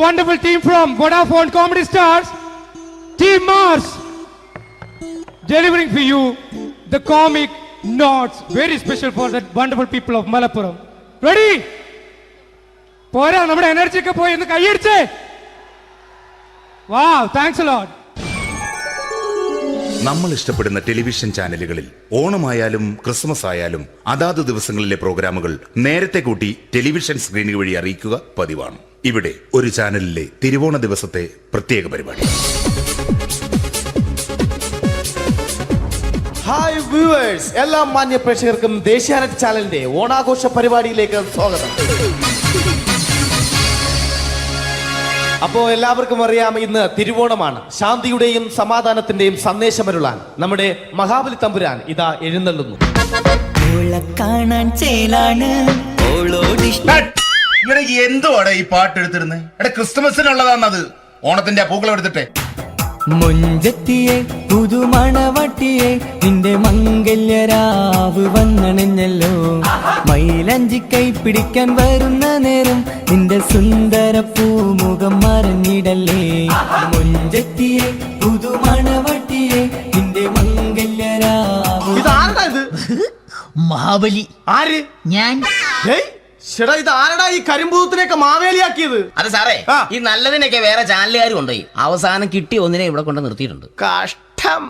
wonderful team from Vodafone Comedy Stars, Team Mars, delivering for you the comic notes, very special for the wonderful people of Malappuram. Ready? പോരാ, നമ്മുടെ energy ഒക്കെ പോയി ഒന്ന് കൈയടിച്ചേ. Wow, thanks a lot. നമ്മൾ ഇഷ്ടപ്പെടുന്ന television ചാനലുകളിൽ ഓണമായാലും Christmas ആയാലും അതാത് ദിവസങ്ങളിലെ പ്രോഗ്രാമുകൾ നേരത്തെ കൂട്ടി ടെലിവിഷൻ സ്ക്രീനുകൾ വഴി അറിയിക്കുക പതിവാണ്. ഇവിടെ ഒരു ചാനലിലെ തിരുവോണ ദിവസത്തെ പ്രത്യേക പരിപാടി. ഹായ് വ്യൂവേഴ്സ്, എല്ലാ മാന്യ പ്രേക്ഷകർക്കും ദേശീയാനെറ്റ് ചാനലിന്റെ ഓണാഘോഷ പരിപാടിയിലേക്ക് സ്വാഗതം. അപ്പോൾ എല്ലാവർക്കും അറിയാം, ഇന്ന് തിരുവോണമാണ്. ശാന്തിയുടെയും സമാധാനത്തിന്റെയും സന്ദേശമരുളാൻ നമ്മുടെ മഹാബലി തമ്പുരാൻ ഇതാ എഴുന്നള്ളുന്നു. എന്തുവാടെ ഈ പാട്ട് എടുത്തിരുന്നത്? ക്രിസ്മസിനുള്ളതാണത്. ഓണത്തിന്റെ പൂക്കളം എടുത്തിട്ടെ. മുഞ്ചത്തിയെ പുതുമണവട്ടിയെ നിന്റെ മംഗല്യരാവ് വന്നണഞ്ഞല്ലോ. മൈലഞ്ചി കൈ പിടിക്കാൻ വരുന്ന നേരം നിന്റെ സുന്ദര പൂമുഖം മറഞ്ഞിടല്ലേ. മുഞ്ചത്തിയെ പുതുമണവട്ടിയെ നിന്റെ മംഗല്യരാവ്. ഇതാരടാ ഇത്? മഹാബലി. ആര്? ഞാൻ. ചേട്ടാ, ഇത് ആരടാ ഈ കരിമ്പൂത്തിനെയൊക്കെ മാവേലിയാക്കിയത്? അതെ സാറേ, ഈ നല്ലതിനൊക്കെ വേറെ ചാനലുകാരും കൊണ്ടുപോയി അവസാനം കിട്ടിയ ഒന്നിനെ ഇവിടെ കൊണ്ട് നിർത്തിയിട്ടുണ്ട്. കഷ്ടം.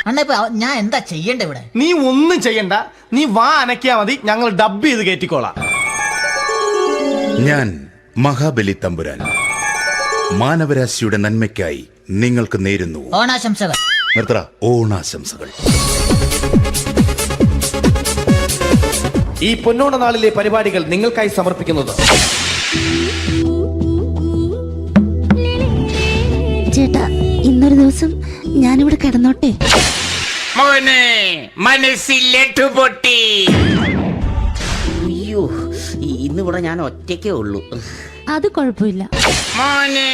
അണ്ണ ഇപ്പൊ ഞാൻ എന്താ ചെയ്യണ്ട ഇവിടെ? നീ ഒന്നും ചെയ്യണ്ട, നീ വാ അനക്കിയാ മതി, ഞങ്ങൾ ഡബ് ചെയ്ത് കയറ്റിക്കോളാം. ഞാൻ മഹാബലി തമ്പുരാൻ മാനവരാശിയുടെ നന്മയ്ക്കായി നിങ്ങൾക്ക് നേരുന്നു ഓണാശംസകൾ. നിർത്തറ ഓണാശംസകൾ. ഈ പൊന്നോണ നാളിലെ പരിപാടികൾ നിങ്ങൾക്കായി സമർപ്പിക്കുന്നത് ചേട്ടാ, ഇന്നൊരു ദിവസം ഞാനിവിടെ കിടന്നോട്ടെ. മോനെ മനസ്സിലെട്ടു പൊട്ടി. അയ്യോ, ഇന്നിവിടെ ഞാൻ ഒറ്റയ്ക്കേ ഉള്ളൂ. അത് കുഴപ്പമില്ല. മോനെ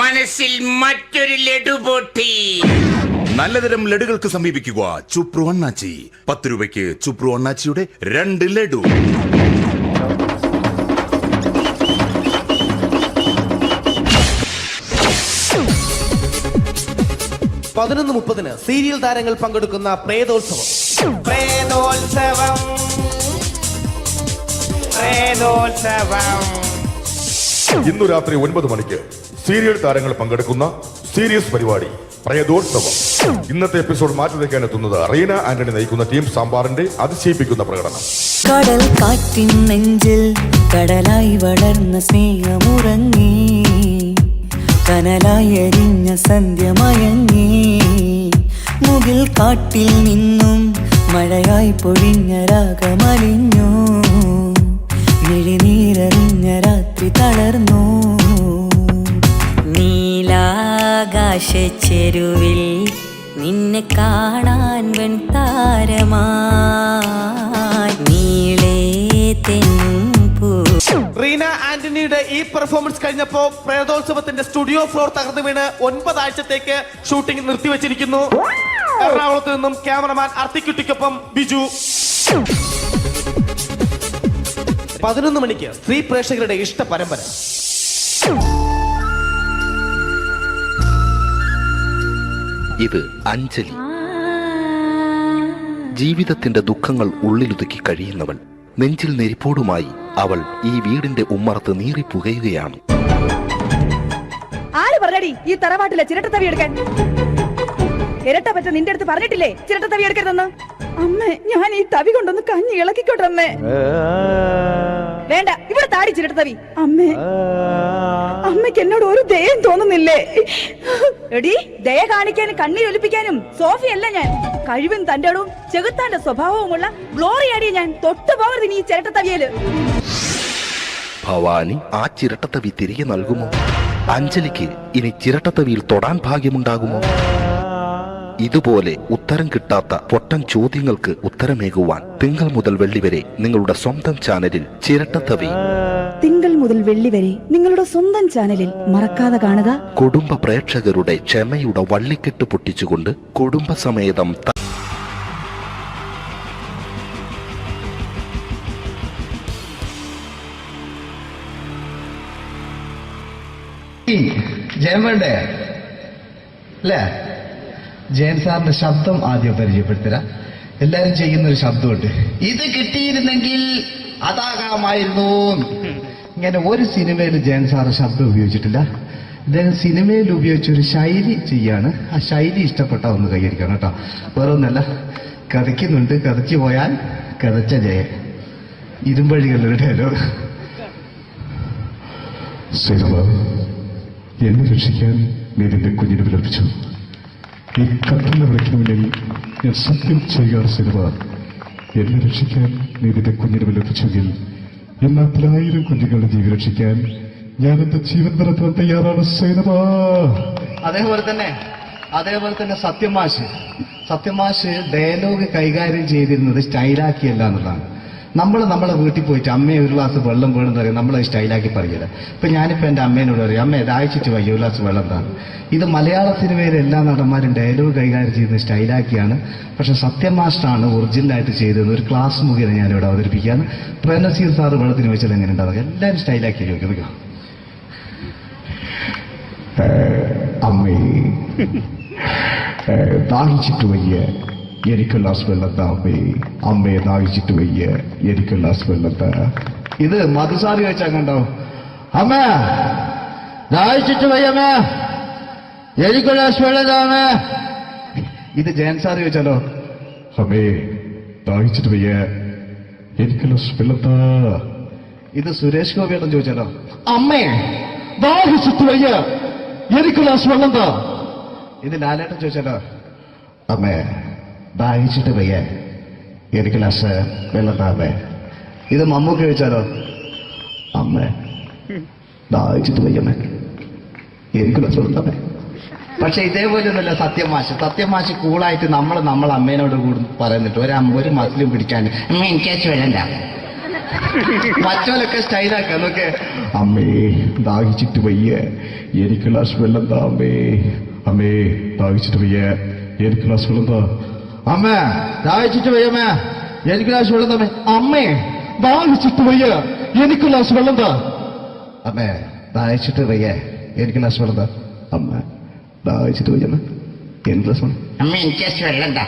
മനസ്സിൽ മറ്റൊരു ലഡു പൊട്ടി. നല്ലതരം ലഡുകൾക്ക് സമീപിക്കുക ചുപ്രു അണ്ണാച്ചി. 10 രൂപയ്ക്ക് ചുപ്രു അണ്ണാച്ചിയുടെ 2 ലഡു. പതിനൊന്ന് 30 സീരിയൽ താരങ്ങൾ പങ്കെടുക്കുന്ന പ്രേതോത്സവം. ഇന്നു രാത്രി 9 മണിക്ക് സീരിയൽ താരങ്ങൾ പങ്കെടുക്കുന്ന സീരിയസ് പരിപാടി പ്രേതോത്സവം. ഇന്നത്തെ എപ്പിസോഡ് മാറ്റി വയ്ക്കാൻ എത്തുന്നത് റീന ആന്റണി നയിക്കുന്ന ടീം സാമ്പാറിന്റെ അതിശയിപ്പിക്കുന്ന പ്രകടനം. കടൽ കാറ്റിൻ നെഞ്ചിൽ കടലായി വളർന്ന സ്നേഹമുറങ്ങി, കനലായി എരിഞ്ഞ സന്ധ്യ മയങ്ങി. മുകിൽ കാട്ടിൽ നിന്നും മഴയായി പൊഴിഞ്ഞ രാഗമലിഞ്ഞു, മിഴിനീരറിഞ്ഞ രാത്രി തളർന്നു. നീലാകാശച്ചെരുവിൽ നിന്നെ കാണാൻ വെൺതാരമായി നീളേ തെന്നും പൂ. റീന ആന്റണിയുടെ ഈ പെർഫോമൻസ് കഴിഞ്ഞപ്പോ പ്രേതോത്സവത്തിന്റെ സ്റ്റുഡിയോ ഫ്ലോർ തകർന്നു വീണ് 9 ആഴ്ചത്തേക്ക് ഷൂട്ടിംഗ് നിർത്തിവെച്ചിരിക്കുന്നു. എറണാകുളത്ത് നിന്നും ക്യാമറമാൻ അർത്തിക്കുട്ടിക്കൊപ്പം ബിജു. 11 മണിക്ക് സ്ത്രീ പ്രേക്ഷകരുടെ ഇഷ്ട പരമ്പര. ഇത് അഞ്ജലി. ജീവിതത്തിന്റെ ദുഃഖങ്ങൾ ഉള്ളിലൊതുക്കി കഴിയുന്നവൾ. നെഞ്ചിൽ നെരിപ്പോടുമായി അവൾ ഈ വീടിന്റെ ഉമ്മറത്ത് നീറി പുകയുകയാണ്. ആര് പറഞ്ഞടി ഈ തറവാട്ടിലെ ചിരട്ടത്തവി എടുക്കാൻ? ഇരട്ട പറ്റ നിന്റെ അടുത്ത് പറഞ്ഞിട്ടില്ലേ ചിരട്ടത്തവി എടുക്കരുതെന്ന്? അമ്മേ, ഞാൻ ഈ തവി കൊണ്ടൊന്ന് കഞ്ഞി ഇളക്കിക്കോട്ടെ അമ്മേ. വേണ്ട, ഇവിടെ താടി ചിരട്ടത്തവി. അമ്മേ, അമ്മയ്ക്ക് എന്നോട് ഒരു ദയം തോന്നുന്നില്ലേ? എടി, ദയ കാണിക്കാനും കണ്ണീരൊലിപ്പിക്കാനും സോഫിയല്ല ഞാൻ. കഴിവും തന്റെടും ചെകുത്താന്റെ സ്വഭാവവുമുള്ള ഗ്ലോറിയാടിയ ഞാൻ. തൊട്ടു പോകരുത് നീ ചിരട്ടത്തവിയല്. ഭവാനി ആ ചിരട്ടത്തവി തിരികെ നൽകുമോ? അഞ്ജലിക്ക് ഇനി ചിരട്ടത്തവിയിൽ തൊടാൻ ഭാഗ്യമുണ്ടാകുമോ? ഇതുപോലെ ഉത്തരം കിട്ടാത്ത പൊട്ടൻ ചോദ്യങ്ങൾക്ക് ഉത്തരമേകുവാൻ തിങ്കൾ മുതൽ വെള്ളി വരെ നിങ്ങളുടെ സ്വന്തം ചാനലിൽ ചിരട്ടത്തവി. തിങ്കൾ മുതൽ വെള്ളി വരെ നിങ്ങളുടെ സ്വന്തം ചാനലിൽ മറക്കാതെ കാണുക. കുടുംബ പ്രേക്ഷകരുടെ ക്ഷമയുടെ വള്ളിക്കെട്ട് പൊട്ടിച്ചുകൊണ്ട് കുടുംബസമേതം ജയൻ വേണ്ടേ അല്ലേ? ജയൻ സാറിന്റെ ശബ്ദം ആദ്യം പരിചയപ്പെടുത്തരാ. എല്ലാരും ചെയ്യുന്ന ഒരു ശബ്ദമുണ്ട്, ഇത് കിട്ടിയിരുന്നെങ്കിൽ അതാകാമായിരുന്നു. ഇങ്ങനെ ഒരു സിനിമയിൽ ജയൻ സാറ് ശബ്ദം ഉപയോഗിച്ചിട്ടില്ല. ഇദ്ദേഹം സിനിമയിൽ ഉപയോഗിച്ച ഒരു ശൈലി ചെയ്യാണ്. ആ ശൈലി ഇഷ്ടപ്പെട്ട ഒന്ന് കൈകരിക്കണം കേട്ടോ. വേറെ ഒന്നല്ല, കഥയ്ക്കുന്നുണ്ട്, കഥച്ചു പോയാൽ കഥച്ച ജയൻ. ഇരുമ്പഴികളുടെ ഡയലോഗ്. സൈനബ, എന്നെ രക്ഷിക്കാൻ നീ നിന്റെ കുഞ്ഞിനെ വിലപിച്ചു. ഈ കത്തുന്ന വിളിക്കണമെങ്കിൽ ഞാൻ സത്യം ചെയ്യുകയാണ് സൈനബ. എന്നെ രക്ഷിക്കാൻ നീ നിന്റെ കുഞ്ഞിനെ വിലപിച്ചെങ്കിൽ ഈ 40,000 കുഞ്ഞുങ്ങളുടെ ജീവൻ രക്ഷിക്കാൻ ഞാൻ എന്റെ ജീവൻ നടത്താൻ തയ്യാറാണ് സൈനബ. അതേപോലെ തന്നെ സത്യമാഷ് ഡയലോഗ് കൈകാര്യം ചെയ്തിരുന്നത് സ്റ്റൈലാക്കിയല്ല എന്നുള്ളതാണ്. നമ്മളെ വീട്ടിൽ പോയിട്ട് അമ്മയെ ഒരു ഗ്ലാസ് വെള്ളം വേണമെന്ന് പറയും, നമ്മളത് സ്റ്റൈലാക്കി പറയില്ല. ഇപ്പൊ ഞാനിപ്പോ എന്റെ അമ്മേനോട് പറയും, അമ്മ ദാഹിച്ചിട്ട് വയ്യ, ഒരു ഗ്ലാസ് വെള്ളം എന്താണ്. ഇത് മലയാള സിനിമയിലെ എല്ലാ നടന്മാരും ഡയലോഗ് കൈകാര്യം ചെയ്യുന്നത് സ്റ്റൈലാക്കിയാണ്. പക്ഷെ സത്യം മാസ്റ്ററാണ് ഒറിജിനലായിട്ട് ചെയ്തത്. ഒരു ക്ലാസ് മുഖേന ഞാനിവിടെ അവതരിപ്പിക്കുകയാണ്. പ്രേംനസീർ സാറ് വെള്ളത്തിന് വെച്ചാൽ എങ്ങനെ ഉണ്ടാവുക? എല്ലാവരും സ്റ്റൈലാക്കി ചോദിക്കുക. അമ്മേ, ദാഹിച്ചിട്ട് വയ്യ, എനിക്ക് ഗ്ലാസ് വെള്ളം താ അമ്മേ. അമ്മയെ ദാഹിച്ചിട്ട് വയ്യ, എനിക്ക് ഗ്ലാസ് വെള്ളം താ. ഇത് മധുസാരി വെച്ചാൽ കണ്ടോ, അമ്മ ദാഹിച്ചിട്ട് വയ്യമ്മ, എനിക്ക് ഗ്ലാസ് വെള്ളം താ അമ്മ. ഇത് ജയൻ സാർ ചോദിച്ചാലോ, അമ്മേ ദാഹിച്ചിട്ട് വയ്യ, എനിക്ക് ഗ്ലാസ് വെള്ളം താ. ഇത് സുരേഷ് ഗോപിയോടും ചോദിച്ചാലോ, അമ്മേ ദാഹിച്ചിട്ട് വയ്യ, എനിക്ക് ഗ്ലാസ് വെള്ളം താ. ഇത് ലാലേട്ടൻ ചോദിച്ചാലോ, അമ്മേ ദാഹിച്ചിട്ട് വയ്യ, എനിക്ക് ഗ്ലാസ് വെള്ളം താ അമ്മേ. ഇത് മമ്മൂക്ക് ചോദിച്ചാലോ, അമ്മേ ദാഹിച്ചിട്ട് വയ്യമ്മേ, എനിക്ക് ഗ്ലാസ് വെള്ളം താ അമ്മേ. പക്ഷെ ഇതേപോലെ ഒന്നുമല്ല സത്യമാഷ് കൂളായിട്ട് നമ്മളെ അമ്മേനോട് കൂടി പറയുന്നിട്ട് ഒരു മസിലും പിടിക്കാൻ എനിക്ക് വേണ്ട. മറ്റോലൊക്കെ സ്റ്റൈലാക്കാം നോക്കെ. അമ്മേ ദാഹിച്ചിട്ട് വയ്യ, എനിക്ക് ഗ്ലാസ് വെള്ളം താ അമ്മേ. അമ്മേ ദാഹിച്ചിട്ട് വയ്യ, എനിക്ക് ഗ്ലാസ് വെള്ളം താ. അമ്മ ദാഹിച്ചിട്ട് വയ്യമ്മ, എനിക്ക് ഗ്ലാസ് വെള്ളം തമ്മേ. അമ്മേ ദാഹിച്ചിട്ട് വയ്യ, എനിക്ക് ഗ്ലാസ് വെള്ളം താ. അമ്മേ ദാഹിച്ചിട്ട് വയ്യ, എനിക്ക് ഗ്ലാസ് വെള്ളം താ. അമ്മ ദാഹിച്ചിട്ട് വയ്യമ്മ, എനിക്ക് ഗ്ലാസ് വെള്ളം. അമ്മ എനിക്ക് വെള്ളം താ.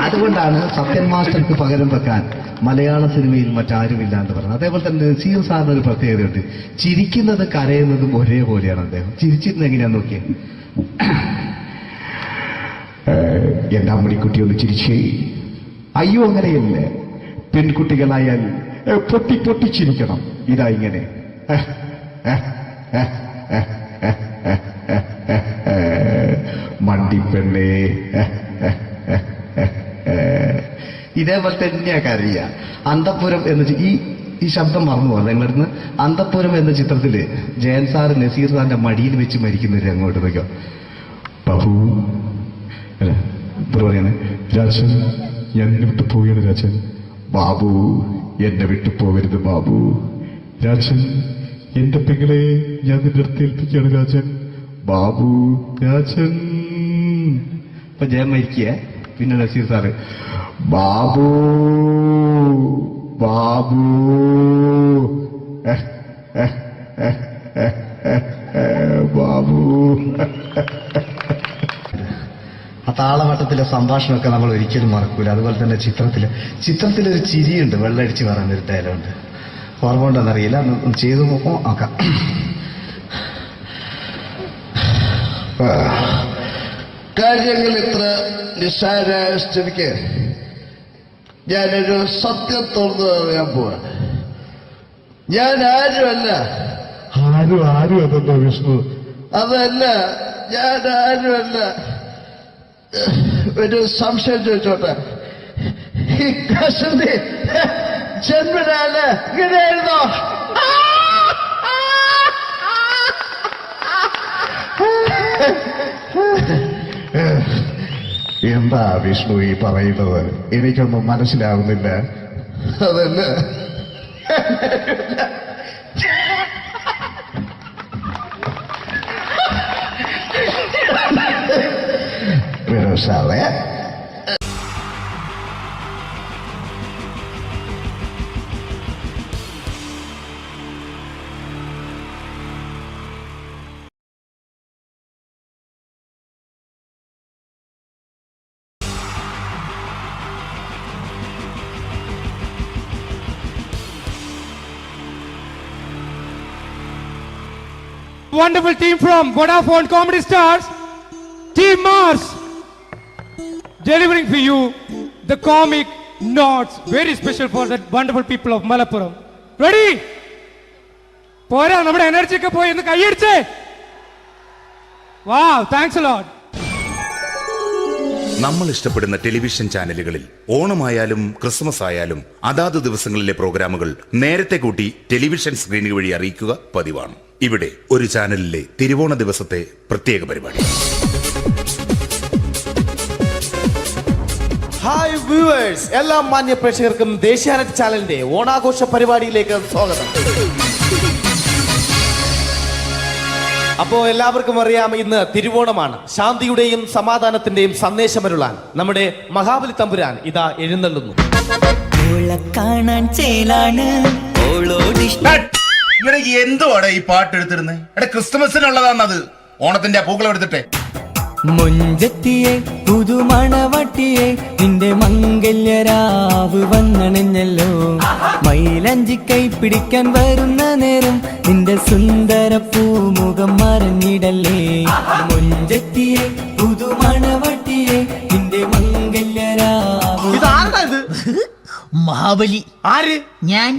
അതുകൊണ്ടാണ് സത്യൻ മാസ്റ്റർക്ക് പകരം വെക്കാൻ മലയാള സിനിമയിൽ മറ്റാരുമില്ല എന്ന് പറയുന്നത്. അതേപോലെ തന്നെ നസീർ സാറിന് ഒരു പ്രത്യേകതയുണ്ട്, ചിരിക്കുന്നത് കരയുന്നതും ഒരേപോലെയാണ് അദ്ദേഹം. ചിരിച്ചിരുന്നത് എങ്ങനെയാന്ന് നോക്കിയേ. എന്റെ അമ്മണിക്കുട്ടി ഒന്ന് ചിരിച്ചേ. അയ്യോ അങ്ങനെയല്ലേ, പെൺകുട്ടികളായാൽ പൊട്ടി ചിരിക്കണം. ഇതാ ഇങ്ങനെ മണ്ടിപ്പെണ്ണേ. ഇതേപോലെ തന്നെയാ കരയ. അന്തപ്പുരം എന്ന് ഈ ശബ്ദം മറന്നു പോകാം നിങ്ങളടുന്ന്. അന്തപ്പുരം എന്ന ചിത്രത്തില് ജയൻ സാറ് നസീർ സാറിന്റെ മടിയിൽ വെച്ച് മരിക്കുന്നവര് അങ്ങോട്ട് നോക്കോ. ബാബു അല്ല പറയാനെ, രാജൻ ഞാൻ എന്നെ വിട്ടു പോവുകയാണ് രാജൻ. ബാബു എന്നെ വിട്ടു പോകരുത് ബാബു. രാജൻ എന്റെ പെങ്ങളെ ഞാൻ നിന്റെ അടുത്ത് ഏൽപ്പിക്കുകയാണ് രാജൻ. ബാബു രാജൻ. ഇപ്പൊ ജയൻ മരിക്കുക, പിന്നെ നസീർ സാറ് ബാബു ബാബു ബാബു. ആ താളവട്ടത്തിലെ സംഭാഷണമൊക്കെ നമ്മൾ ഒരിക്കലും മറക്കൂല. അതുപോലെ തന്നെ ചിത്രത്തിലൊരു ചിരിയുണ്ട്, വെള്ളടിച്ച് പറയുന്ന ഒരു ഡയലോഗുണ്ട്. ഓർമ്മ ഉണ്ടെന്നറിയില്ല, ചെയ്തു നോക്കാം. കാര്യങ്ങൾ ഇത്ര നിസ്സാരമായ സ്ഥിതിക്ക് ഞാനൊരു സത്യം തുറന്നു പറയാൻ പോവാ. ഞാൻ ആരുമല്ല. ആരും അതല്ല വിഷ്ണു. അതല്ല, ഞാൻ ആരുമല്ല. ഒരു സംശയം ചോദിച്ചോട്ടെ, ഈ കസന്തി ജന്മനാല് ഇങ്ങനെയായിരുന്നോ? എന്താ വിഷ്ണു ഈ പറയുന്നത്? എനിക്കൊന്നും മനസ്സിലാവുന്നില്ല. അതല്ല, വിനോദ wonderful team from Vodafone Comedy Stars, Team Mars, delivering for you the comic notes, very special for the wonderful people of Malappuram. Ready? പോരാ നമ്മുടെ എനർജി ഒക്കെ പോയി ഒന്ന് കൈയടിച്ചേ. Wow, thanks a lot. നമ്മൾ ഇഷ്ടപ്പെടുന്ന ടെലിവിഷൻ ചാനലുകളിൽ ഓണമായാലും ക്രിസ്മസ് ആയാലും അതാത് ദിവസങ്ങളിലെ പ്രോഗ്രാമുകൾ നേരത്തെ കൂട്ടി ടെലിവിഷൻ സ്ക്രീനുകൾ വഴി അറിയിക്കുക പതിവാണ്. ഇവിടെ ഒരു ചാനലിലെ തിരുവോണ ദിവസത്തെ പ്രത്യേക പരിപാടി. ഹായ് വ്യൂവേഴ്സ്, എല്ലാ മാന്യ പ്രേക്ഷകർക്കും ദേശീയാനെറ്റ് ചാനലിന്റെ ഓണാഘോഷ പരിപാടിയിലേക്ക് സ്വാഗതം. അപ്പോ എല്ലാവർക്കും അറിയാം, ഇന്ന് തിരുവോണമാണ്. ശാന്തിയുടെയും സമാധാനത്തിന്റെയും സന്ദേശമരുളാൻ നമ്മുടെ മഹാബലി തമ്പുരാൻ ഇതാ എഴുന്നള്ളുന്നു. കാണാൻ ചേലാണ് ഇവിടെ എന്തുവാടെ ഈ പാട്ട് എടുത്തിരുന്നത്? എടാ ക്രിസ്മസിനുള്ളതാണത്. ഓണത്തിന്റെ പൂക്കളം എടുത്തിട്ടെ. മുഞ്ചത്തിയെ പുതുമണവട്ടിയെ നിന്റെ മംഗല്യരാവ് വന്നണഞ്ഞല്ലോ. മൈലഞ്ചി കൈ പിടിക്കാൻ വരുന്ന നേരം നിന്റെ സുന്ദര പൂമുഖം മറഞ്ഞിടല്ലേ. മുഞ്ചത്തിയെ പുതുമണവട്ടിയെ നിന്റെ മംഗല്യരാവ്. ഇതാരടാ ഇത്? മഹാബലി. ആര്? ഞാൻ.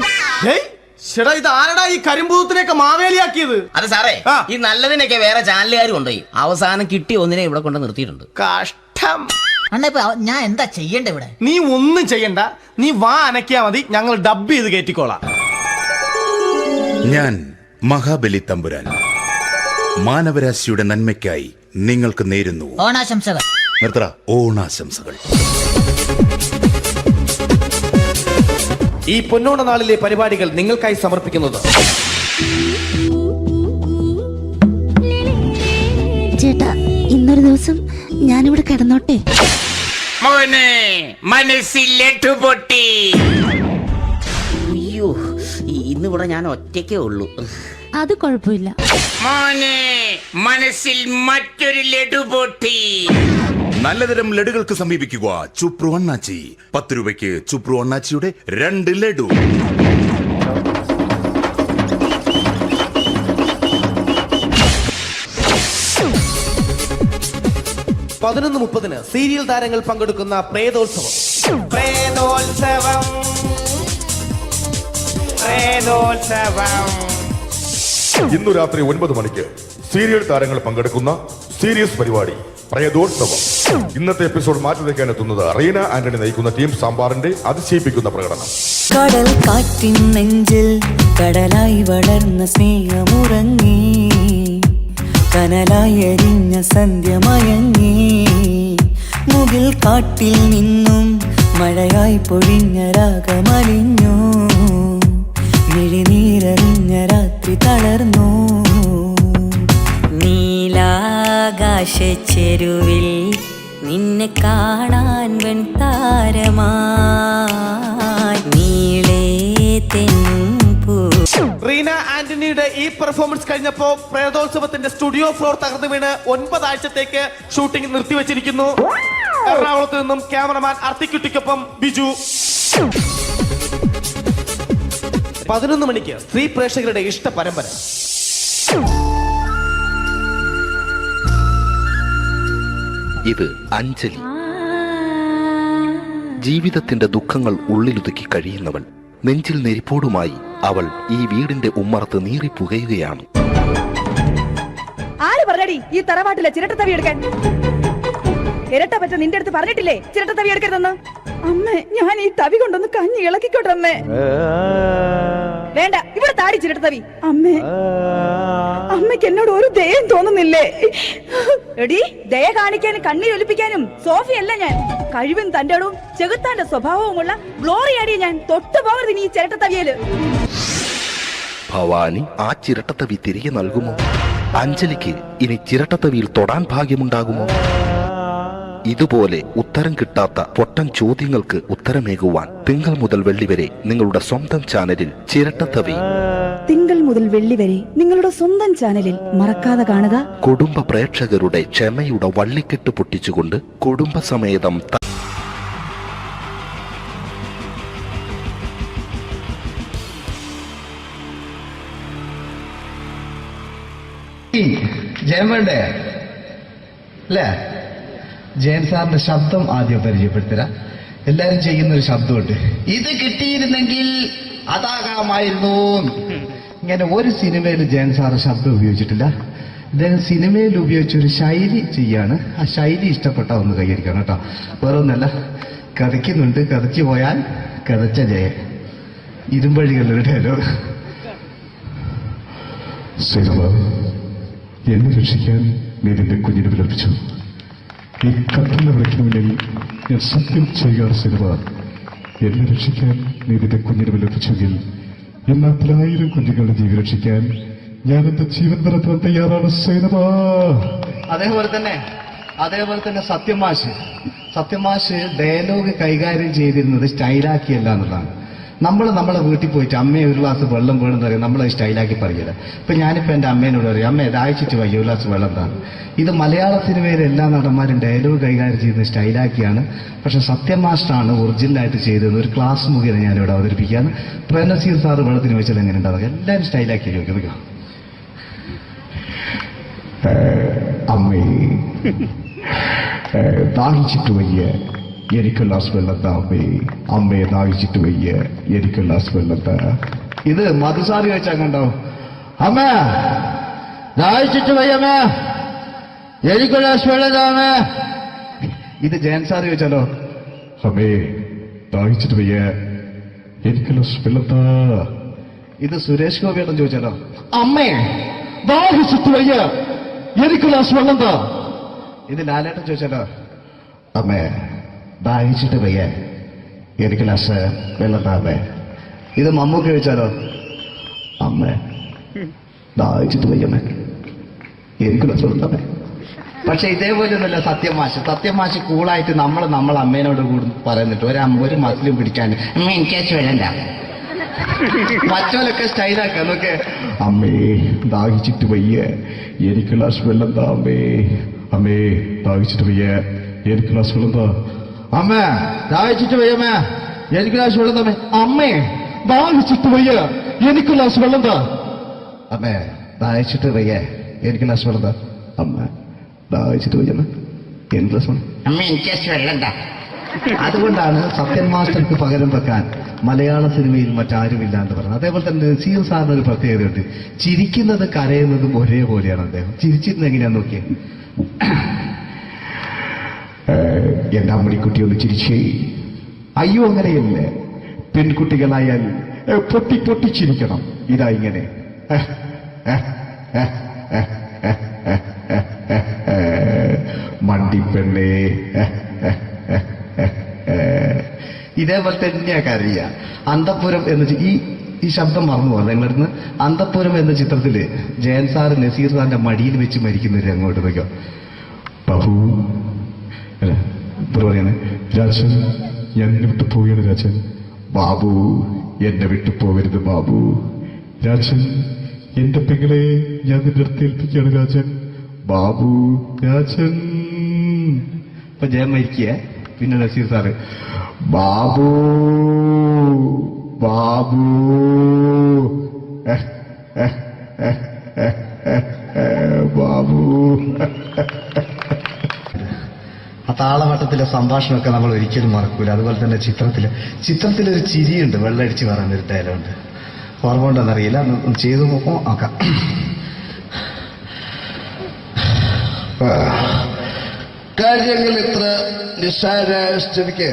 ചേട്ടാ, ഇത് ആരടാ ഈ കരിമ്പൂത്തിനെയൊക്കെ മാവേലിയാക്കിയത്? അതെ സാറേ, ഈ നല്ലതിനൊക്കെ വേറെ ചാനലുകാരും കൊണ്ടുപോയി അവസാനം കിട്ടിയ ഒന്നിനെ ഇവിടെ കൊണ്ട് നിർത്തിയിട്ടുണ്ട്. കഷ്ടം. അണ്ണ ഞാൻ എന്താ ചെയ്യണ്ടേ ഇവിടെ? നീ ഒന്നും ചെയ്യണ്ട, നീ വാ അനക്കിയാ മതി, ഞങ്ങൾ ഡബ് ചെയ്ത് കയറ്റിക്കോളാം. ഞാൻ മഹാബലി തമ്പുരാൻ മാനവരാശിയുടെ നന്മയ്ക്കായി നിങ്ങൾക്ക് നേരുന്നു ഓണാശംസകൾ. നിർത്തറ ഓണാശംസകൾ. ഈ പൊന്നോണ നാളിലെ പരിപാടികൾ നിങ്ങൾക്കായി സമർപ്പിക്കുന്നത് ചേട്ടാ, ഇന്നൊരു ദിവസം ഞാനിവിടെ കിടന്നോട്ടെ. മോനെ മനസ്സിൽ ലഡുപൊട്ടി. അയ്യോ, ഇന്നിവിടെ ഞാൻ ഒറ്റയ്ക്കേ ഉള്ളൂ. അത് കുഴപ്പമില്ല. മോനെ മനസ്സിൽ മറ്റൊരു ലഡുപൊട്ടി. നല്ലതരം ലഡുകൾക്ക് സമീപിക്കുക ചുപ്രു അണ്ണാച്ചി. 10 രൂപയ്ക്ക് ചുപ്രു അണ്ണാച്ചിയുടെ 2 ലഡു. പതിനൊന്ന് 30 സീരിയൽ താരങ്ങൾ പങ്കെടുക്കുന്ന പ്രേതോത്സവം. പ്രേതോത്സവം, പ്രേതോത്സവം. ഇന്നു രാത്രി 9 മണിക്ക് സീരിയൽ താരങ്ങൾ പങ്കെടുക്കുന്ന സീരിയസ് പരിപാടി പ്രേതോത്സവം. ഇന്നത്തെ എപ്പിസോഡ് മാറ്റി വയ്ക്കാൻ എത്തുന്നത് റീന ആന്റണി നയിക്കുന്ന ടീം സാമ്പാറിന്റെ അതിശയിപ്പിക്കുന്ന പ്രകടനം. കടൽ കാറ്റിൻ നെഞ്ചിൽ കടലായി വളർന്ന സ്നേഹമുറങ്ങി, കനലായി എരിഞ്ഞ സന്ധ്യമയങ്ങി. മുകിൽ കാട്ടിൽ നിന്നും മഴയായി പൊഴിഞ്ഞ രാഗമലിഞ്ഞു, മിഴിനീരറിഞ്ഞ രാത്രി തളർന്നു. നീലാകാശച്ചെരുവിൽ നിന്നെ കാണാൻ വെൺതാരമായി നീളേ തെന്നും പൂ. റീന ആന്റണിയുടെ ഈ പെർഫോമൻസ് കഴിഞ്ഞപ്പോ പ്രേതോത്സവത്തിന്റെ സ്റ്റുഡിയോ ഫ്ലോർ തകർന്നു വീണ് 9 ആഴ്ചത്തേക്ക് ഷൂട്ടിംഗ് നിർത്തിവെച്ചിരിക്കുന്നു. എറണാകുളത്ത് നിന്നും ക്യാമറമാൻ അർത്തിക്കുട്ടിക്കൊപ്പം ബിജു. 11 മണിക്ക് സ്ത്രീ പ്രേക്ഷകരുടെ ഇഷ്ട പരമ്പര. ഇത് അഞ്ജലി. ജീവിതത്തിന്റെ ദുഃഖങ്ങൾ ഉള്ളിലൊതുക്കി കഴിയുന്നവൾ. നെഞ്ചിൽ നെരിപ്പോടുമായി അവൾ ഈ വീടിന്റെ ഉമ്മറത്ത് നീറി പുകയുകയാണ്. ആര് പറഞ്ഞടി ഈ തറവാട്ടിലെ ചിരട്ടത്തവി എടുക്കാൻ? ഇരട്ട പറ്റ നിന്റെ അടുത്ത് പറഞ്ഞിട്ടില്ലേ ചിരട്ടത്തവി എടുക്കരുതെന്ന്? അമ്മേ, ഞാൻ ഈ തവി കൊണ്ടൊന്ന് കഞ്ഞി ഇളക്കിക്കോട്ടെ അമ്മേ. വേണ്ട, ഇവിടെ താടി ചിരട്ടത്തവി. അമ്മേ, അമ്മയ്ക്ക് എന്നോട് ഒരു ദയം തോന്നുന്നില്ലേ? എടി, ദയ കാണിക്കാനും കണ്ണീരൊലിപ്പിക്കാനും സോഫിയല്ല ഞാൻ. കഴിവും തന്റെടും ചെകുത്താന്റെ സ്വഭാവവുമുള്ള ഗ്ലോറിയാടിയ ഞാൻ. തൊട്ടു പോകരുത് നീ ചിരട്ടത്തവിയല്. ഭവാനി ആ ചിരട്ടത്തവി തിരികെ നൽകുമോ? അഞ്ജലിക്ക് ഇനി ചിരട്ടത്തവിയിൽ തൊടാൻ ഭാഗ്യമുണ്ടാകുമോ? ഇതുപോലെ ഉത്തരം കിട്ടാത്ത പൊട്ടൻ ചോദ്യങ്ങൾക്ക് ഉത്തരമേകുവാൻ തിങ്കൾ മുതൽ വെള്ളി വരെ നിങ്ങളുടെ സ്വന്തം ചാനലിൽ ചിരട്ടത്തവി. തിങ്കൾ മുതൽ വെള്ളി വരെ നിങ്ങളുടെ സ്വന്തം ചാനലിൽ മറക്കാതെ കാണുക. കുടുംബ പ്രേക്ഷകരുടെ ക്ഷമയുടെ വള്ളിക്കെട്ട് പൊട്ടിച്ചുകൊണ്ട് കുടുംബസമേതം ജയൻ വേണ്ടേ അല്ലേ? ജയൻ സാറിന്റെ ശബ്ദം ആദ്യം പരിചയപ്പെടുത്തരാ. എല്ലാരും ചെയ്യുന്ന ഒരു ശബ്ദമുണ്ട്, ഇത് കിട്ടിയിരുന്നെങ്കിൽ അതാകാമായിരുന്നു. ഇങ്ങനെ ഒരു സിനിമയിൽ ജയൻ സാറ് ശബ്ദം ഉപയോഗിച്ചിട്ടില്ല. ഇദ്ദേഹം സിനിമയിൽ ഉപയോഗിച്ച ഒരു ശൈലി ചെയ്യാണ്. ആ ശൈലി ഇഷ്ടപ്പെട്ട ഒന്ന് കൈകരിക്കണം കേട്ടോ. വേറെ ഒന്നല്ല, കഥയ്ക്കുന്നുണ്ട്, കഥച്ചു പോയാൽ കഥച്ച ജയൻ. ഇരുമ്പഴികളുടെ ഡയലോഗ്. സൈനബ, എന്നെ രക്ഷിക്കാൻ നീ നിന്റെ കുഞ്ഞിനെ വിലപിച്ചു. ഈ കത്തുന്ന വിളിക്കണമെങ്കിൽ ഞാൻ സത്യം ചെയ്യുകയാണ് സൈനബ. എന്നെ രക്ഷിക്കാൻ നീ നിന്റെ കുഞ്ഞിനെ വിലപിച്ചെങ്കിൽ ഈ 40,000 കുഞ്ഞുങ്ങളുടെ ജീവൻ രക്ഷിക്കാൻ ഞാൻ എന്റെ ജീവൻ നടത്താൻ തയ്യാറാണ് സൈനബ. അതേപോലെ തന്നെ സത്യമാഷ് ഡയലോഗ് കൈകാര്യം ചെയ്തിരുന്നത് സ്റ്റൈലാക്കിയല്ല എന്നുള്ളതാണ്. നമ്മളെ വീട്ടിൽ പോയിട്ട് അമ്മയെ ഒരു ഗ്ലാസ് വെള്ളം വേണമെന്ന് പറയും, നമ്മളത് സ്റ്റൈലാക്കി പറയില്ല. ഇപ്പൊ ഞാനിപ്പോ എന്റെ അമ്മേനോട് പറയും, അമ്മ ദാഹിച്ചിട്ട് വയ്യ, ഒരു ഗ്ലാസ് വെള്ളം എന്താണ്. ഇത് മലയാള സിനിമയിലെ എല്ലാ നടന്മാരും ഡയലോഗ് കൈകാര്യം ചെയ്യുന്നത് സ്റ്റൈലാക്കിയാണ്. പക്ഷെ സത്യം മാസ്റ്ററാണ് ഒറിജിനലായിട്ട് ചെയ്തത്. ഒരു ക്ലാസ് മുഖേന ഞാനിവിടെ അവതരിപ്പിക്കുകയാണ്. പ്രേംനസീർ സാറ് വെള്ളത്തിന് വെച്ചാൽ എങ്ങനെ ഉണ്ടാവുക? എല്ലാവരും സ്റ്റൈലാക്കി ചോദിക്കുക. അമ്മേ, ദാഹിച്ചിട്ട് വയ്യ, എനിക്ക് ഗ്ലാസ് വെള്ളം താ അമ്മേ. അമ്മയെ ദാഹിച്ചിട്ട് വയ്യ, എനിക്ക് ഗ്ലാസ് വെള്ളം താ. ഇത് മധുസാരി വെച്ചാൽ കണ്ടോ, അമ്മ ദാഹിച്ചിട്ട് വയ്യമ്മ, എനിക്ക് ഗ്ലാസ് വെള്ളം താ അമ്മ. ഇത് ജയൻ സാർ ചോദിച്ചാലോ, അമ്മേ ദാഹിച്ചിട്ട് വയ്യ, എനിക്ക് ഗ്ലാസ് വെള്ളം താ. ഇത് സുരേഷ് ഗോപിയോടും ചോദിച്ചാലോ, അമ്മേ ദാഹിച്ചിട്ട് വയ്യ, എനിക്ക് ഗ്ലാസ് വെള്ളം താ. ഇത് ലാലേട്ടൻ ചോദിച്ചാലോ, അമ്മേ ദാഹിച്ചിട്ട് വയ്യ, എനിക്ക് ഗ്ലാസ് വെള്ളം താ അമ്മേ. ഇത് മമ്മൂക്ക് ചോദിച്ചാലോ, അമ്മേ ദാഹിച്ചിട്ട് വയ്യമ്മേ, എനിക്ക് ഗ്ലാസ് വെള്ളം താ അമ്മേ. പക്ഷെ ഇതേപോലെ ഒന്നുമല്ല സത്യമാഷ് കൂളായിട്ട് നമ്മളെ അമ്മേനോട് കൂടി പറയുന്നിട്ട് ഒരു മസിലും പിടിക്കാൻ അമ്മ എനിക്ക് വേണ്ട. മറ്റോലൊക്കെ സ്റ്റൈലാക്കാം നോക്കെ, അമ്മേ ദാഹിച്ചിട്ട് വയ്യ, എനിക്ക് ഗ്ലാസ് വെള്ളം താ അമ്മേ. അമ്മേ ദാഹിച്ചിട്ട് വയ്യ, എനിക്ക് ഗ്ലാസ് വെള്ളം താ. അമ്മ ദാഹിച്ചിട്ട് വയ്യമ്മ, എനിക്ക് ഗ്ലാസ് വെള്ളം തമ്മേ. അമ്മേ ദാഹിച്ചിട്ട് വയ്യ, എനിക്ക് ഗ്ലാസ് വെള്ളം താ. അമ്മേ ദാഹിച്ചിട്ട് വയ്യ, എനിക്ക് ഗ്ലാസ് വെള്ളം താ. അമ്മ ദാഹിച്ചിട്ട് വയ്യമ്മ, എനിക്ക് ഗ്ലാസ് വെള്ളം. അമ്മ എനിക്ക് വെള്ളം താ. അതുകൊണ്ടാണ് സത്യൻ മാസ്റ്റർക്ക് പകരം വെക്കാൻ മലയാള സിനിമയിൽ മറ്റാരുമില്ല എന്ന് പറയുന്നത്. അതേപോലെ തന്നെ നസീർ സാറിന് ഒരു പ്രത്യേകതയുണ്ട്, ചിരിക്കുന്നത് കരയുന്നതും ഒരേപോലെയാണ്. അദ്ദേഹം ചിരിച്ചിരുന്നത് എങ്ങനെയാന്ന് നോക്കിയേ. എന്റെ അമ്മണിക്കുട്ടി ഒന്ന് ചിരിച്ചേ. അയ്യോ അങ്ങനെയല്ലേ, പെൺകുട്ടികളായാൽ പൊട്ടി ചിരിക്കണം. ഇതാ ഇങ്ങനെ മണ്ടിപ്പെണ്ണേ. ഇതേപോലെ തന്നെയാ കരയ. അന്തപ്പുരം എന്ന ഈ ശബ്ദം മറന്നു പോകാം നിങ്ങളടുന്ന്. അന്തപ്പുരം എന്ന ചിത്രത്തില് ജയൻ സാറ് നസീർ സാറിന്റെ മടിയിൽ വെച്ച് മരിക്കുന്നവര് അങ്ങോട്ട് നോക്കോ. ബാബു അല്ല പറയാനെ, രാജൻ ഞാൻ എന്നെ വിട്ടു പോവുകയാണ് രാജൻ. ബാബു എന്നെ വിട്ടു പോകരുത് ബാബു. രാജൻ എന്റെ പെങ്ങളെ ഞാൻ നിന്റെ അടുത്ത് ഏൽപ്പിക്കുകയാണ് രാജൻ. ബാബു രാജൻ. ഇപ്പൊ ജയൻ മരിക്കുക, പിന്നെ നസീർ സാറ് ബാബു ബാബു ബാബു. ആ താളവട്ടത്തിലെ സംഭാഷണമൊക്കെ നമ്മൾ ഒരിക്കലും മറക്കൂല. അതുപോലെ തന്നെ ചിത്രത്തിലൊരു ചിരിയുണ്ട്, വെള്ളടിച്ച് പറയുന്ന ഒരു ഡയലോഗുണ്ട്. ഓർമ്മ ഉണ്ടെന്നറിയില്ല, ചെയ്തു നോക്കാം. കാര്യങ്ങൾ ഇത്ര നിസ്സാരമായ സ്ഥിതിക്ക്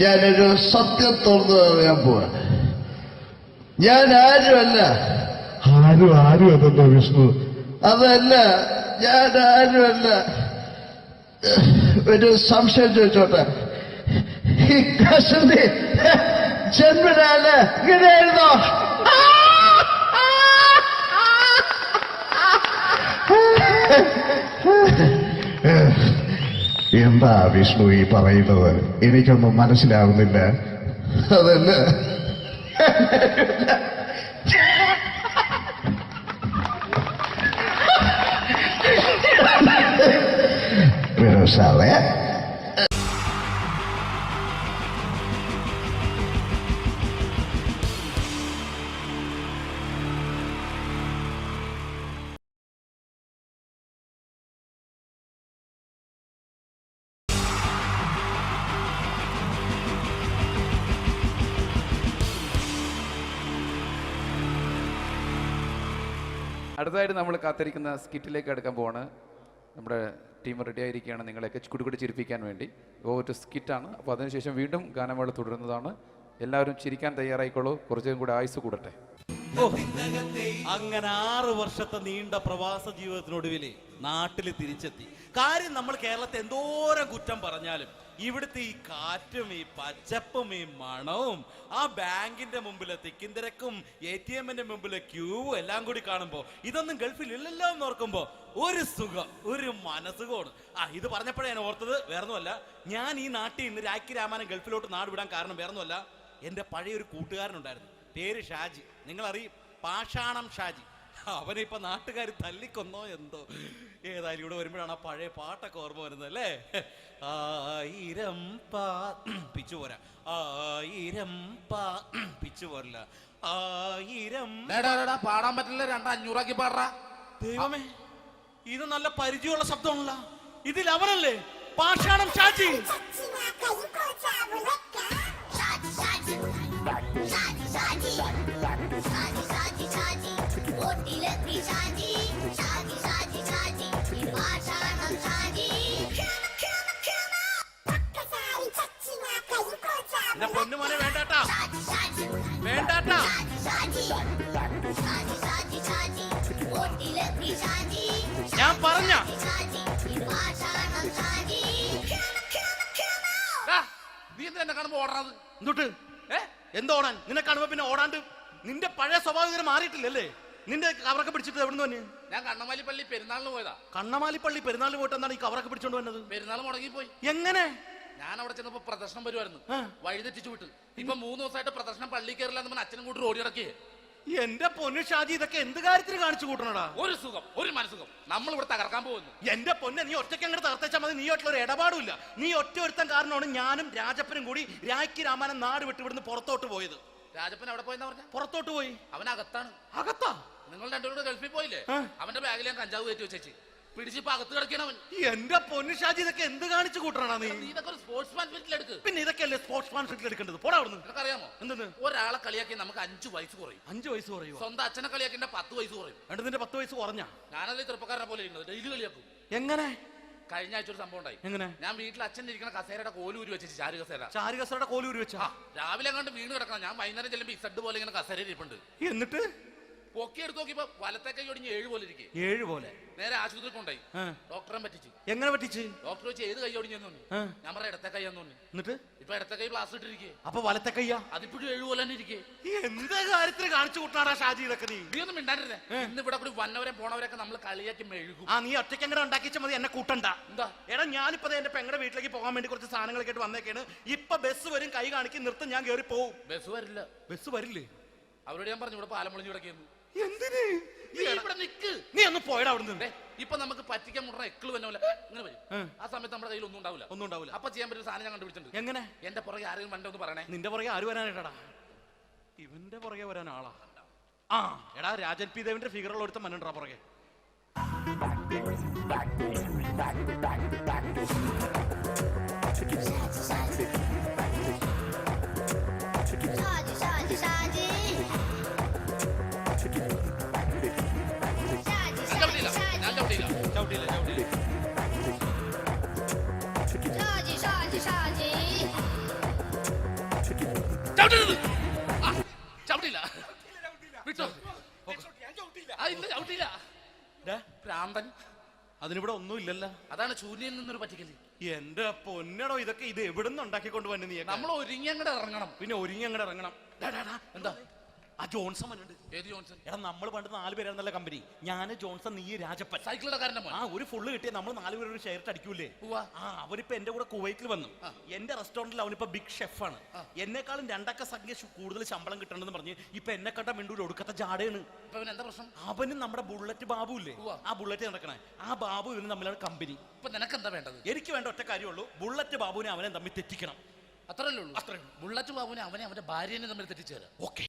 ഞാനൊരു സത്യം തുറന്നു പറയാൻ പോവാ. ഞാൻ ആരുമല്ല. ആരും അതല്ല വിഷ്ണു. അതല്ല, ഞാൻ ആരുമല്ല. ഒരു സംശയം ചോദിച്ചോട്ടെ, ഈ കസന്തി ജന്മനാല് ഇങ്ങനെയായിരുന്നോ? എന്താ വിഷ്ണു ഈ പറയുന്നത്? എനിക്കൊന്നും മനസ്സിലാവുന്നില്ല. അതല്ല, വിനോദ അടുത്തതായിട്ട് നമ്മൾ കാത്തിരിക്കുന്ന സ്കിറ്റിലേക്ക് എടുക്കാൻ പോവാണ്. നമ്മുടെ ടീം റെഡി ആയിരിക്കുകയാണ് നിങ്ങളെയൊക്കെ കുടുകുടി ചിരിപ്പിക്കാൻ വേണ്ടി. ഒരു സ്കിറ്റാണ്. അപ്പോൾ അതിനുശേഷം വീണ്ടും ഗാനമേള തുടരുന്നതാണ്. എല്ലാവരും ചിരിക്കാൻ തയ്യാറായിക്കോളൂ. കുറച്ചും കൂടെ ആയുസ് കൂടട്ടെ. അങ്ങനെ 6 വർഷത്തെ നീണ്ട പ്രവാസ ജീവിതത്തിനൊടുവിൽ നാട്ടിൽ തിരിച്ചെത്തി. കാര്യം നമ്മൾ കേരളത്തെ എന്തോരം കുറ്റം പറഞ്ഞാലും ഇവിടുത്തെ ഈ കാറ്റും ഈ പച്ചപ്പും ഈ മണവും ആ ബാങ്കിന്റെ മുമ്പിലെ തിക്കും തിരക്കും ATM-ന്റെ മുമ്പിലെ ക്യൂവും എല്ലാം കൂടി കാണുമ്പോൾ ഇതൊന്നും ഗൾഫിൽ ഇല്ലല്ലോ എന്ന് ഓർക്കുമ്പോൾ ഒരു സുഖം, ഒരു മനസുഖമാണ്. ഇത് പറഞ്ഞപ്പോഴേ ഞാൻ ഓർത്തത് വേറൊന്നുമല്ല, ഞാൻ ഈ നാട്ടിൽ ഇന്ന് രാഖി രാമാനം ഗൾഫിലോട്ട് നാട് വിടാൻ കാരണം വേറൊന്നുമല്ല, എൻ്റെ പഴയൊരു കൂട്ടുകാരനുണ്ടായിരുന്നു, പേര് ഷാജി. നിങ്ങളറിയും, പാഷാണം ഷാജി. അവനിപ്പോ നാട്ടുകാർ തല്ലിക്കൊന്നോ എന്തോ. ഏതായാലും ഇവിടെ വരുമ്പോഴാണ് ആ പഴയ പാട്ടൊക്കെ ഓർമ്മ വരുന്നത് അല്ലേ. 1000 പിച്ചു പോരാ, 1000 പിച്ചു പോരല്ല, 1000 പാടാൻ പറ്റില്ല, 200 പാടാ. ദൈവമേ, ഇത് നല്ല പരിചയമുള്ള ശബ്ദമാണല്ലോ. ഇതിൽ അവനല്ലേ പാഷാണം ഷാജി? എന്റെ പൊന്നുമോനെ വേണ്ടാട്ടാ, വേണ്ടാട്ടാ. ഞാൻ പറഞ്ഞ നീ എന്തിനാ കാണുമ്പോ ഓടാത്? എന്തൊട്ട് എന്തോടാൻ? നിന്നെ കാണുമ്പോ പിന്നെ ഓടാണ്ട് നിന്റെ പഴയ സ്വഭാവം ഇങ്ങനെ മാറിയിട്ടില്ലല്ലേ? നിന്റെ കവറൊക്കെ പിടിച്ചിട്ട് എവിടുന്ന് തന്നെ? ഞാൻ കണ്ണമാലിപ്പള്ളി പെരുന്നാളിന് പോയതാ. കണ്ണമാലിപ്പള്ളി പെരുന്നാളിന് പോയിട്ട് എന്താണ് ഈ കവറൊക്കെ പിടിച്ചോണ്ട് വന്നത്? പെരുന്നാൾ മുടങ്ങിപ്പോയി. എങ്ങനെ? ഞാൻ അവിടെ ചെന്നപ്പോ പ്രദർശനം വരുമായിരുന്നു, വഴിതെറ്റിച്ചു വിട്ടു. ഇപ്പൊ 3 ദിവസമായിട്ട് പ്രദർശനം പള്ളി കയറില്ല എന്ന് അച്ഛനും കൂട്ടി ഓടി ഇറക്കിയേ. എന്റെ പൊന്നു ഷാജി, ഇതൊക്കെ എന്ത് കാര്യത്തിന് കാണിച്ചു കൂട്ടണടാ? ഒരു സുഖം, ഒരു മനസുഖം. നമ്മൾ ഇവിടെ തകർക്കാൻ പോകുന്നു. എന്റെ പൊന്നെ, നീ ഒറ്റയ്ക്ക് അങ്ങോട്ട് തകർത്തേച്ചാൽ മതി. നീ ഒറ്റ ഒരു ഇടപാടുമില്ല. നീ ഒറ്റ ഒരുത്തൻ കാരണമാണ് ഞാനും രാജപ്പനും കൂടി രാഖി രാമാനം നാട് വിട്ട് ഇവിടുന്ന് പുറത്തോട്ട് പോയത്. രാജപ്പൻ എവിടെ പോയെന്നാ പറഞ്ഞ? പുറത്തോട്ട് പോയി. അവനകത്താണ്. അകത്താ? നിങ്ങൾ രണ്ടുപേരും ഗൾഫിൽ പോയില്ലേ? അവന്റെ ബാഗിൽ ഞാൻ കഞ്ചാവ് കയറ്റി വെച്ചേച്ച് പിടിച്ചിപ്പോ അകത്ത് കിടക്കണവൻ. എന്റെ പൊന്നു ഷാജി, ഇതൊക്കെ എന്ത് കാണിച്ചു കൂട്ടണ നീ? ഇതൊക്കെ ഒരു സ്പോർട്സ്മാൻ ഫീൽഡിൽ എടുക്ക്. പിന്നെ ഇതൊക്കെയല്ലേ സ്പോർട്സ്മാൻ ഫീൽഡിൽ എടുക്കേണ്ടത്? പോടാ അവിടുന്ന്. നിനക്കറിയാമോ എന്തെന്ന്? ഒരാളെ കളിയാക്കി നമുക്ക് 5 വയസ്സ് കുറയും. 5 വയസ്സ് കുറയും? സ്വന്തം അച്ഛനെ കളിയാക്കി 10 വയസ്സ് കുറയും. എന്നിട്ട് നിന്റെ 10 വയസ്സ് കുറഞ്ഞ? ഞാനത് ചെറുപ്പക്കാരനെ പോലെ ഇരുന്നത്, ഡെയിലി കളിയാക്കും. എങ്ങനെ? കഴിഞ്ഞ ആഴ്ച ഒരു സംഭവം ഉണ്ടായി. എങ്ങനെ? ഞാൻ വീട്ടിൽ അച്ഛൻ ഇരിക്കുന്ന കസേരയുടെ കോലൂരി വെച്ചു. ചാരു കസേരയുടെ കോലൂരി വെച്ചാ? രാവിലെ കണ്ട് വീണ് കിടക്കണം. ഞാൻ വൈകുന്നേരം ചെല്ലുമ്പോ ഈ സെഡ് പോലെ ഇങ്ങനെ കസേര ഇരിപ്പുണ്ട്. എന്നിട്ട് പൊക്കി എടുത്ത് നോക്കിയപ്പോ വലത്തെ കൈ ഒടിഞ്ഞ് 7 പോലെ ഇരിക്കും. 7 പോലെ? നേരെ ആശുപത്രി കൊണ്ടായി. ഡോക്ടറെ പറ്റിച്ചു. എങ്ങനെ പറ്റിച്ച്? ഡോക്ടർ വെച്ച് ഏത് കൈ ഒടിഞ്ഞെന്ന് പറഞ്ഞു. ഞാൻ പറഞ്ഞ ഇടത്തെ കൈയാന്ന് പറഞ്ഞു. എന്നിട്ട് ഇപ്പൊ ഇടത്തെ കൈ പ്ലാസ്റ്റർ ഇട്ടിരിക്കേ. അപ്പൊ വലത്തെ കൈയാ? അതിപ്പോഴും 7 പോലെ തന്നെ ഇരിക്കേ. എന്ത് കാര്യത്തിന് കാണിച്ചു കൂട്ടാടാ ഷാജി ഇതൊക്കെ? നീ ഒന്നും മിണ്ടാണ്ടിരുന്നേ. ഇന്ന് ഇവിടെ കൂടി വന്നവരെ പോണവരൊക്കെ നമ്മൾ കളിയാക്കി മെഴുകും. നീ ഒറ്റയ്ക്ക് അങ്ങനെ ഉണ്ടാക്കിച്ച മതി, എന്നെ കൂട്ടണ്ട. എന്താ? എടാ, ഞാനിപ്പോ എന്റെ പെങ്ങളുടെ വീട്ടിലേക്ക് പോകാൻ വേണ്ടി കുറച്ച് സാധനങ്ങളൊക്കെ ആയിട്ട് വന്നേക്കാണ്. ഇപ്പൊ ബസ് വരും, കൈ കാണിക്കും, നിർത്തും, ഞാൻ കയറി പോവും. ബസ് വരില്ല. ബസ് വരില്ലേ? അവരോട് ഞാൻ പറഞ്ഞു ഇവിടെ പാലം പൊളിഞ്ഞു കിടക്കുന്നു. എന്തിന്? ഇവിടെ നിക്ക്. നീ ഒന്ന് പോയടാ അവിടുന്ന്. ഇപ്പൊ നമുക്ക് പറ്റിക്കാൻ മുടണ എക്കിള് വന്ന പോലെ ഇങ്ങനെ വരും. ആ സമയത്ത് നമ്മുടെ കയ്യിൽ ഒന്നും ഉണ്ടാവില്ല. അപ്പൊ ചെയ്യാൻ പറ്റുന്ന സാധനം ഞാൻ കണ്ടുപിടിച്ചിട്ടുണ്ട്. എങ്ങനെ? എന്റെ പുറകെ ആരെങ്കിലും വണ്ടി ഒന്ന് പറയണേ. നിന്റെ പുറകെ ആര് വരാനായിട്ടാ? ഇവന്റെ പുറകെ വരാൻ ആളാ? എടാ, രാജൻ പി ദേവിന്റെ ഫിഗറുള്ള ഒരുത്തം മനുണ്ടാ പുറകെ. അതിനിവിടെ ഒന്നും ഇല്ലല്ലോ. അതാണ് ചൂലിയിൽ നിന്നൊരു പറ്റിക്കല്. എന്റെ പൊന്നടോ, ഇതൊക്കെ ഇത് എവിടുന്ന് ഉണ്ടാക്കിക്കൊണ്ട് വന്നു നീ? നമ്മൾ ഒരുങ്ങി അങ്ങോട്ട് ഇറങ്ങണം. പിന്നെ ഒരുങ്ങി അങ്ങോട്ട് ഇറങ്ങണം. എന്താ? ആ ജോൺസൺ വന്നിട്ടുണ്ട്. ഏത് ജോൺസൺ? എടാ, നമ്മൾ പണ്ട് 4 പേരായിരുന്നല്ല കമ്പനി. ഞാൻ, ജോൺസൺ, നീ, രാജപ്പൻ. സൈക്കിളുടെ കാരന്റെ മോൻ. ഒരു ഫുള്ള് കിട്ടിയ നമ്മൾ 4 പേര് ഒരു ഷെയർ അടിക്കൂലേ? അവനിപ്പോ എന്റെ കൂടെ കുവൈറ്റിൽ വന്നു. എന്റെ റെസ്റ്റോറന്റിൽ അവനിപ്പോ ബിഗ് ഷെഫാണ്. എന്നെക്കാളും 2 അക്ക സംഖ്യ കൂടുതൽ ശമ്പളം കിട്ടണമെന്ന് പറഞ്ഞ് ഇപ്പൊ എന്നെ കണ്ട മിണ്ടൂര് ഒടുക്കത്തെ ജാടയാണ്. എന്താ പ്രശ്നം? അവന് നമ്മുടെ ബുള്ളറ്റ് ബാബു ഇല്ലേ, ആ ബുള്ളറ്റ് നടക്കണേ, ആ ബാബു ഇവന് തമ്മിലാണ് കമ്പനി. ഇപ്പൊ നിനക്ക് എന്താ വേണ്ടത്? എനിക്ക് വേണ്ട ഒറ്റ കാര്യമുള്ളൂ, ബുള്ളറ്റ് ബാബുവിനെ അവനെ തമ്മിൽ തെറ്റിക്കണം. അത്രയല്ലേ ഉള്ളൂ? അത്രയും. ബുള്ളറ്റ് ബാബുവിനെ അവന്റെ ഭാര്യനെ തമ്മിൽ തെറ്റിച്ചേരാം. ഓക്കെ.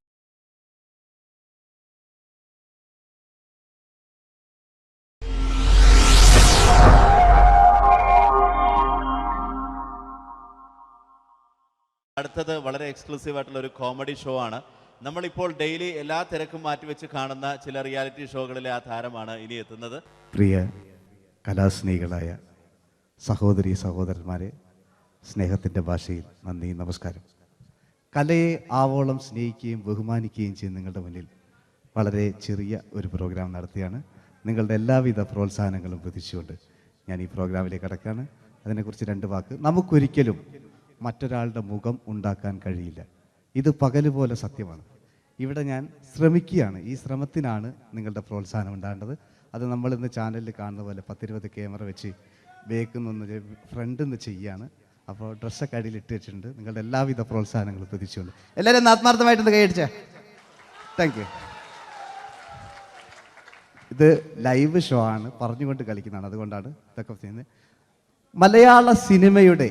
അടുത്തത് വളരെ എക്സ്ക്ലൂസീവ് ആയിട്ടുള്ള ഒരു കോമഡി ഷോ ആണ്. നമ്മളിപ്പോൾ ഡെയിലി എല്ലാ തിരക്കും മാറ്റിവെച്ച് കാണുന്ന ചില റിയാലിറ്റി ഷോകളിലെ ആ താരമാണ് ഇനി എത്തുന്നത്. പ്രിയ കലാസ്നേഹികളായ സഹോദരി സഹോദരന്മാരെ, സ്നേഹത്തിൻ്റെ ഭാഷയിൽ നന്ദി, നമസ്കാരം. കലയെ ആവോളം സ്നേഹിക്കുകയും ബഹുമാനിക്കുകയും ചെയ്യുന്ന നിങ്ങളുടെ മുന്നിൽ വളരെ ചെറിയ ഒരു പ്രോഗ്രാം നടത്തിയാണ്. നിങ്ങളുടെ എല്ലാവിധ പ്രോത്സാഹനങ്ങളും പ്രതീക്ഷിച്ചുകൊണ്ട് ഞാൻ ഈ പ്രോഗ്രാമിലേക്ക് കടക്കുകയാണ്. അതിനെക്കുറിച്ച് 2 വാക്ക്. നമുക്കൊരിക്കലും മറ്റൊരാളുടെ മുഖം ഉണ്ടാക്കാൻ കഴിയില്ല. ഇത് പകലുപോലെ സത്യമാണ്. ഇവിടെ ഞാൻ ശ്രമിക്കുകയാണ്. ഈ ശ്രമത്തിനാണ് നിങ്ങളുടെ പ്രോത്സാഹനം ഉണ്ടാകേണ്ടത്. അത് നമ്മളിന്ന് ചാനലിൽ കാണുന്ന പോലെ 10-20 ക്യാമറ വെച്ച് ബേക്കുന്നൊന്ന് ഫ്രണ്ടിൽ നിന്ന് ചെയ്യുകയാണ്. അപ്പോൾ ഡ്രസ്സൊക്കെ അടിയിൽ ഇട്ട് വെച്ചിട്ടുണ്ട്. നിങ്ങളുടെ എല്ലാവിധ പ്രോത്സാഹനങ്ങളും പ്രതീക്ഷിച്ചുകൊണ്ട് എല്ലാവരും ആത്മാർത്ഥമായിട്ടൊന്ന് കൈയടിച്ചേ. Thank you. ഇത് ലൈവ് ഷോ ആണ്, പറഞ്ഞുകൊണ്ട് കളിക്കുന്നതാണ്. അതുകൊണ്ടാണ് ഇതൊക്കെ ചെയ്യുന്നത്. മലയാള സിനിമയുടെ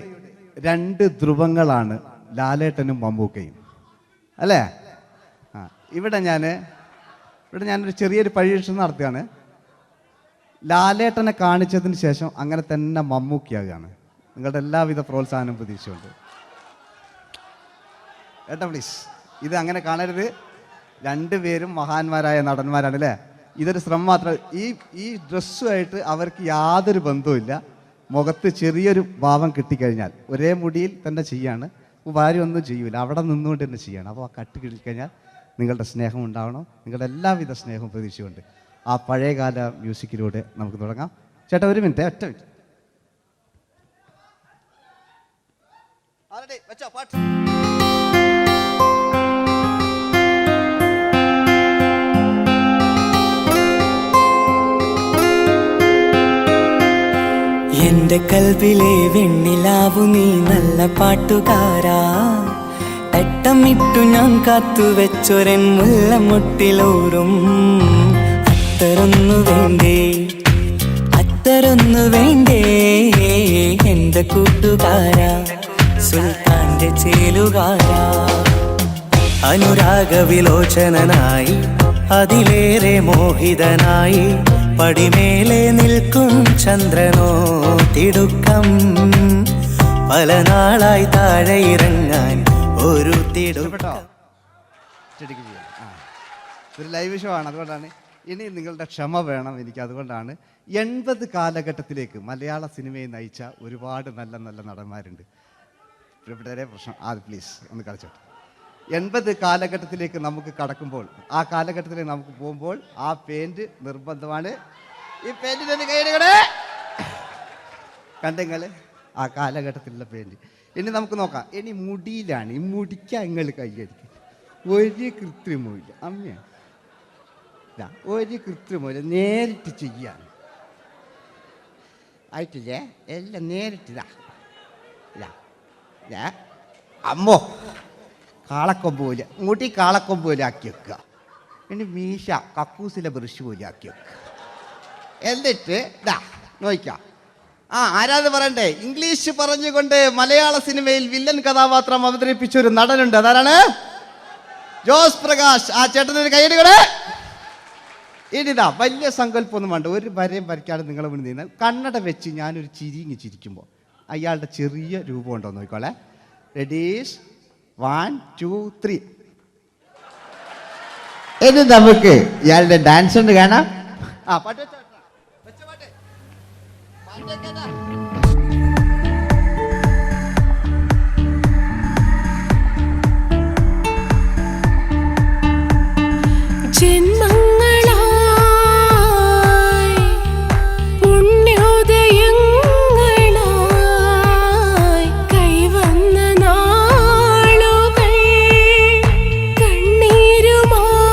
2 ധ്രുവങ്ങളാണ് ലാലേട്ടനും മമ്മൂക്കയും, അല്ലേ? ഇവിടെ ഞാനൊരു ചെറിയൊരു പരീക്ഷണം നടത്തുകയാണ്. ലാലേട്ടനെ കാണിച്ചതിന് ശേഷം അങ്ങനെ തന്നെ മമ്മൂക്കയാകുകയാണ്. നിങ്ങളുടെ എല്ലാവിധ പ്രോത്സാഹനം പ്രതീക്ഷിച്ചുകൊണ്ട് ഏട്ടാ പ്ലീസ്, ഇത് അങ്ങനെ കാണരുത്. 2 പേരും മഹാന്മാരായ നടന്മാരാണ്, അല്ലേ? ഇതൊരു ശ്രമം മാത്രം. ഈ ഡ്രസ്സുമായിട്ട് അവർക്ക് യാതൊരു ബന്ധവുമില്ല. മുഖത്ത് ചെറിയൊരു ഭാവം കിട്ടിക്കഴിഞ്ഞാൽ ഒരേ മുടിയിൽ തന്നെ ചെയ്യാണ്. ഭാര്യ ഒന്നും ചെയ്യൂല, അവിടെ നിന്നുകൊണ്ട് തന്നെ ചെയ്യണം. അപ്പോൾ ആ കട്ട് കിട്ടിക്കഴിഞ്ഞാൽ നിങ്ങളുടെ സ്നേഹം ഉണ്ടാവണം. നിങ്ങളുടെ എല്ലാവിധ സ്നേഹവും പ്രതീക്ഷിച്ചുകൊണ്ട് ആ പഴയകാല മ്യൂസിക്കിലൂടെ നമുക്ക് തുടങ്ങാം. ചേട്ടാ ഒരു മിനിറ്റ്, ഒറ്റ മിനിറ്റ്. എന്റെ കൽവിലെ വെണ്ണിലാവു നീ നല്ല പാട്ടുകാരാ, തട്ടമിട്ടു ഞാൻ കാത്തുവെച്ചൊരൻ മുല്ലമുട്ടിലോറും. അത്തരൊന്നു വേണ്ടേ എന്റെ കൂട്ടുകാരാ, സുൽത്താന്റെ ചേലുകാരാ. അനുരാഗവിലോചനായി അതിലേറെ മോഹിതനായി പടിമേലെ നിൽക്കും ചന്ദ്രനോ തിടുക്കം. പല നാളായി താഴെ ഇറങ്ങാൻ ഒരു തിടുക്കം. ഒരു ലൈവ് ഷോ ആണ്, അതുകൊണ്ടാണ്. ഇനി നിങ്ങളുടെ ക്ഷമ വേണം എനിക്ക്. അതുകൊണ്ടാണ് 80 കാലഘട്ടത്തിലേക്ക് മലയാള സിനിമയെ നയിച്ച ഒരുപാട് നല്ല നല്ല നടന്മാരുണ്ട്. ഇവിടെ പ്രശ്നം പ്ലീസ് ഒന്ന് കളിച്ചോട്ടെ. 80 കാലഘട്ടത്തിലേക്ക് നമുക്ക് കടക്കുമ്പോൾ, ആ കാലഘട്ടത്തിലേക്ക് നമുക്ക് പോകുമ്പോൾ ആ പെയിന്റ് നിർബന്ധമാണ്. ഈ പെയിന്റിന് കൈയ്യടികളെ കണ്ടെങ്കിൽ ആ കാലഘട്ടത്തിലുള്ള പെയിന്റ്. ഇനി നമുക്ക് നോക്കാം. ഇനി മുടിയിലാണ്. ഈ മുടിക്കാൻ നിങ്ങൾ കൈയ്യടിക്കും. ഒരു കൃത്രിമമില്ല അമ്മയാണ്, ഒരു കൃത്രിമമില്ല. നേരിട്ട് ചെയ്യാണ് ആയിട്ടില്ലേ? എല്ലാം നേരിട്ടിതാ. അമ്മോ കാളക്കൊമ്പ് പോലെ മുടി കാളക്കൊമ്പ് പോലെ ആക്കി വെക്കുക. ഇനി മീശ കക്കൂസിലെ ബ്രഷ് പോലെ ആക്കി വെക്കുക. എന്നിട്ട് നോക്കാം. ആരാത് പറയണ്ടേ? ഇംഗ്ലീഷ് പറഞ്ഞുകൊണ്ട് മലയാള സിനിമയിൽ വില്ലൻ കഥാപാത്രം അവതരിപ്പിച്ച ഒരു നടനുണ്ട്. അതാരാണ്? ജോസ് പ്രകാശ്. ആ ചേട്ടനൊരു കൈയ്യടികളെ. ഇനിതാ വലിയ സങ്കല്പമൊന്നും വേണ്ട, ഒരു വരയും വരയ്ക്കാതെ നിങ്ങളെ മുന്നിൽ നിന്ന് കണ്ണട വെച്ച് ഞാനൊരു ചിരിങ്ങി ചിരിക്കുമ്പോൾ അയാളുടെ ചെറിയ രൂപം ഉണ്ടോ നോക്കിക്കോളെ. റെഡീസ് 1 2 3. ഇനി നമുക്ക് ഇയാളുടെ ഡാൻസ് ഉണ്ട് കാണാം. പാട്ട് വെച്ചോ, പാട്ട്. ജന്മങ്ങളായി പുണ്യോദയങ്ങളായി കൈവന്ന നാളുകൾ കണ്ണീരുമായി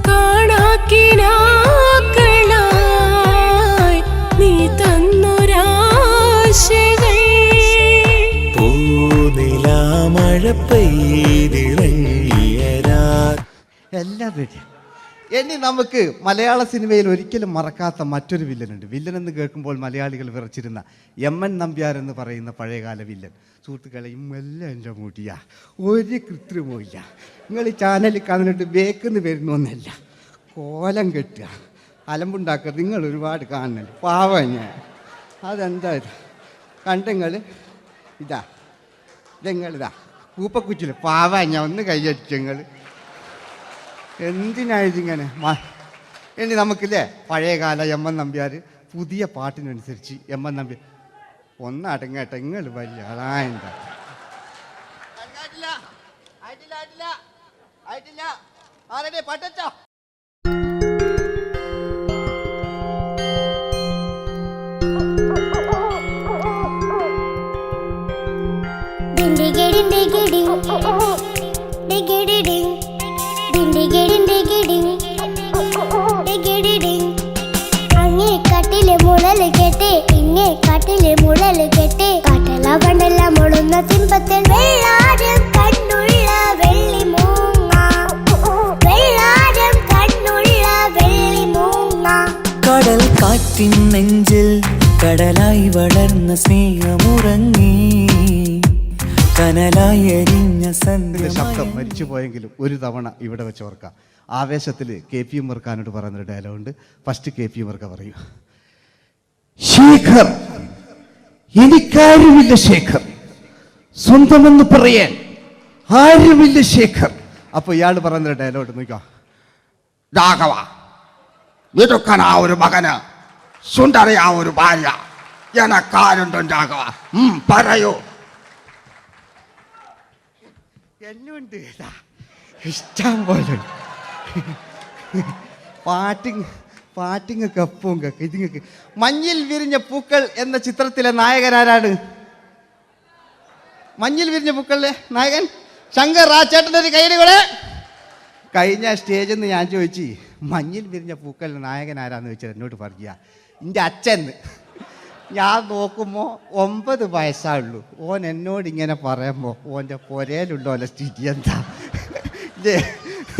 കാണാക്കിനാക്കളായി നീ തന്നൊരാശകൾ. പൂനിലാമഴ എല്ലാം റെഡി. ഇനി നമുക്ക് മലയാള സിനിമയിൽ ഒരിക്കലും മറക്കാത്ത മറ്റൊരു വില്ലനുണ്ട്. വില്ലൻ എന്ന് കേൾക്കുമ്പോൾ മലയാളികൾ വിറച്ചിരുന്ന MN നമ്പ്യാർ എന്ന് പറയുന്ന പഴയകാല വില്ലൻ. സുഹൃത്തുക്കളെ, എല്ലാം എൻ്റെ മുടിയാ, ഒരു കൃത്രിമവും ഇല്ല. നിങ്ങൾ ഈ ചാനലിൽ കാണുന്നിട്ട് ബേക്കെന്ന് വരുന്നൊന്നല്ല, കോലം കെട്ടുക, അലമ്പുണ്ടാക്കുക. നിങ്ങൾ ഒരുപാട് കാണുന്നുണ്ട്. പാവം ഞാൻ. അതെന്താ ഇത് കണ്ടെങ്കിൽ ഇതാ, ഇതെങ്ങളിതാ പൂപ്പക്കുച്ചില് പാവ ഞാൻ ഒന്ന് കൈയടിച്ചങ്ങൾ എന്തിനായതിങ്ങനെ ഇനി നമുക്കില്ലേ പഴയകാല എം എൻ നമ്പ്യാർ പുതിയ പാട്ടിനനുസരിച്ച് എം എൻ നമ്പ്യാർ ഒന്നടങ്ങട്ടെ നിങ്ങൾ വലിയ ആളായിട്ടാ അങ്ങേ കാട്ടിലെ മുളല് കേട്ട് ഇങ്ങേ കാട്ടിലെ മുളല് കേട്ട് കാട്ടല കണ്ടല്ല മുളുന്ന സിംഹത്തിൽ വെള്ളാരം കണ്ണുള്ള വെള്ളി മൂങ്ങ വെള്ളാരം കണ്ണുള്ള വെള്ളി മൂങ്ങ കടൽ കാറ്റിൻ നെഞ്ചിൽ കടലായി വളർന്ന സ്നേഹമുറങ്ങി കനലായി എരിഞ്ഞ ശബ്ദം മരിച്ചു പോയെങ്കിലും ഒരു തവണ ഇവിടെ വെച്ച് ഓർക്കാം. ആവേശത്തിൽ KP ഉമ്മർഖാനോട് പറയുന്നൊരു ഡയലോഗുണ്ട്. ഫസ്റ്റ് KP ഉമ്മർഖ പറയൂ. ശേഖർ, എനിക്കാരുമില്ല ശേഖർ, സ്വന്തമെന്ന് പറയാൻ ആരുമില്ല ശേഖർ. അപ്പൊ ഇയാൾ പറയുന്നൊരു ഡയലോഗ് നോക്കാം. രാഘവ, മിടുക്കൻ ആ ഒരു മകന്, സുന്ദര ആ ഒരു ഭാര്യ, എനക്കാരുണ്ടോ രാഘവ? പറയൂ. എന്നുണ്ട് ഇഷ്ടം പോലെ പാട്ടിങ്ങൊക്കെ അപ്പവും ഇതിങ്ങക്ക്. മഞ്ഞിൽ വിരിഞ്ഞ പൂക്കൾ എന്ന ചിത്രത്തിലെ നായകനാരാണ്? മഞ്ഞിൽ വിരിഞ്ഞ പൂക്കളിലെ നായകൻ ശങ്കർ. ആ ചേട്ടൻ്റെ ഒരു കൈയ്യടി കൂടെ. കഴിഞ്ഞ സ്റ്റേജിൽ നിന്ന് ഞാൻ ചോദിച്ചു മഞ്ഞിൽ വിരിഞ്ഞ പൂക്കളിലെ നായകൻ ആരാന്ന് ചോദിച്ചാൽ എന്നോട് പറയുക എൻ്റെ അച്ഛൻ. ഞാൻ നോക്കുമ്പോൾ 9 വയസ്സായുള്ളൂ. ഓൻ എന്നോട് ഇങ്ങനെ പറയുമ്പോൾ ഓൻ്റെ പുരയിലുള്ള ഓലെ സ്ഥിതി എന്താ?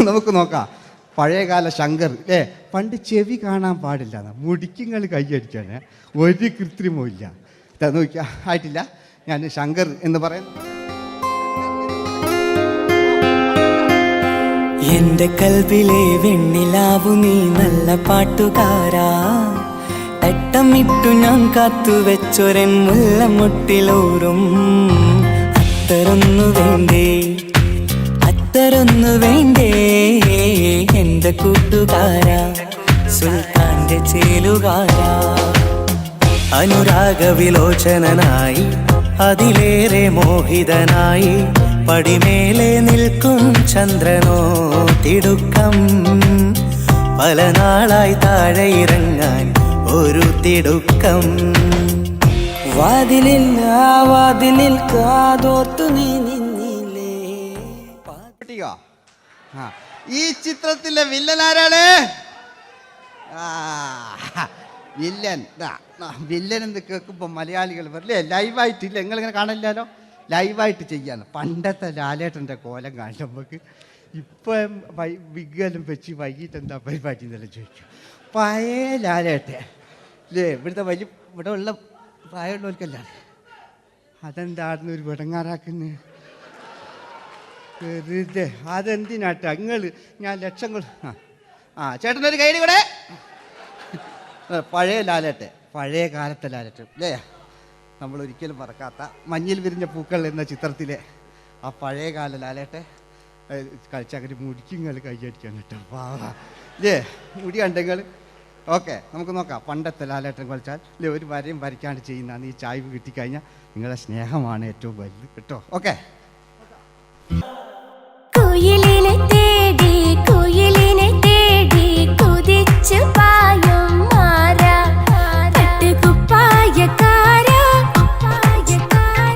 നമുക്ക് നോക്കാം. പഴയകാല ശങ്കർ അല്ലേ, പണ്ട് ചെവി കാണാൻ പാടില്ല, മുടിക്കുങ്ങൾ കൈയടിക്കാണ്, ഒരു കൃത്രിമവും ഇല്ല. നോക്കിയാ ആയിട്ടില്ല. ഞാൻ ശങ്കർ എന്ന് പറയുന്നു. എന്റെ കൽവിലെ വെണ്ണിലാവു നീ നല്ല പാട്ടുകാരാ, തട്ടമിട്ടു ഞാൻ കാത്തു വെച്ചൊരൻ മുല്ലമുട്ടിലോറും അത്തരൊന്നു വേണ്ടേ, അത്തരൊന്നു വേണ്ടേ എന്റെ കൂട്ടുകാരാ, സുൽത്താന്റെ ചേലുകാരാ. അനുരാഗവിലോചനായി അതിലേറെ മോഹിതനായി പടിമേലെ നിൽക്കും ചന്ദ്രനോ തിടുക്കം, പല നാളായി താഴെ ഇറങ്ങാൻ ഒരു തിടുക്കം. വാതിലിൽ വാതിലിൽ കാതോർത്തു നീ നിന്നില്ലേ. ഈ ചിത്രത്തിലെ വില്ലൻ ആരാണ്? വില്ലൻ വില്ലൻ എന്ന് കേൾക്കുമ്പോൾ മലയാളികൾ വരില്ലേ ലൈവായിട്ടില്ല, നിങ്ങളിങ്ങനെ കാണില്ലല്ലോ, ലൈവായിട്ട് ചെയ്യാന്ന്. പണ്ടത്തെ ലാലേട്ടൻ്റെ കോലം കാണും നമുക്ക്. ഇപ്പം വിഗ്ഗലും വെച്ച് വൈകിട്ട് എന്താ പരിപാടി എന്നെല്ലാം ചോദിക്കും. പഴയ ലാലേട്ടെ അല്ലേ, ഇവിടുത്തെ ഇവിടെ ഉള്ള പ്രായമുള്ളവർക്കല്ല. അതെന്താടുന്ന ഒരു വിടങ്ങാറാക്കുന്നത് വെറുതെ. അതെന്തിനാട്ട നിങ്ങൾ ഞാൻ ലക്ഷങ്ങൾ. ചേട്ടനൊരു കൈഡി കൂടെ. പഴയ ലാലേട്ടെ, പഴയ കാലത്തെ ലാലേട്ടെ അല്ലേ, നമ്മൾ ഒരിക്കലും മറക്കാത്ത മഞ്ഞിൽ വിരിഞ്ഞ പൂക്കൾ എന്ന ചിത്രത്തിലെ ആ പഴയ കാല ലാലേട്ടെ കളിച്ചങ്ങനെ മുടിക്കുങ്ങൾ കൈയടിക്കാൻ കിട്ടും. അല്ലേ മുടി കണ്ടെങ്കിൽ ഓക്കെ. നമുക്ക് നോക്കാം. പണ്ടത്തെ ലാലേട്ടൻ കളിച്ചാൽ അല്ലേ ഒരു വരയും വരയ്ക്കാണ്ട് ചെയ്യുന്നതാണ്. ഈ ചായ്വ് കിട്ടിക്കഴിഞ്ഞാൽ നിങ്ങളുടെ സ്നേഹമാണ് ഏറ്റവും വലുത് കേട്ടോ. ഓക്കെ. കുയിലിനെ തേടി കുയിലിനെ തേടി കുതിച്ചു പായും മാറാ, പട്ടുകുപ്പായക്കാരാ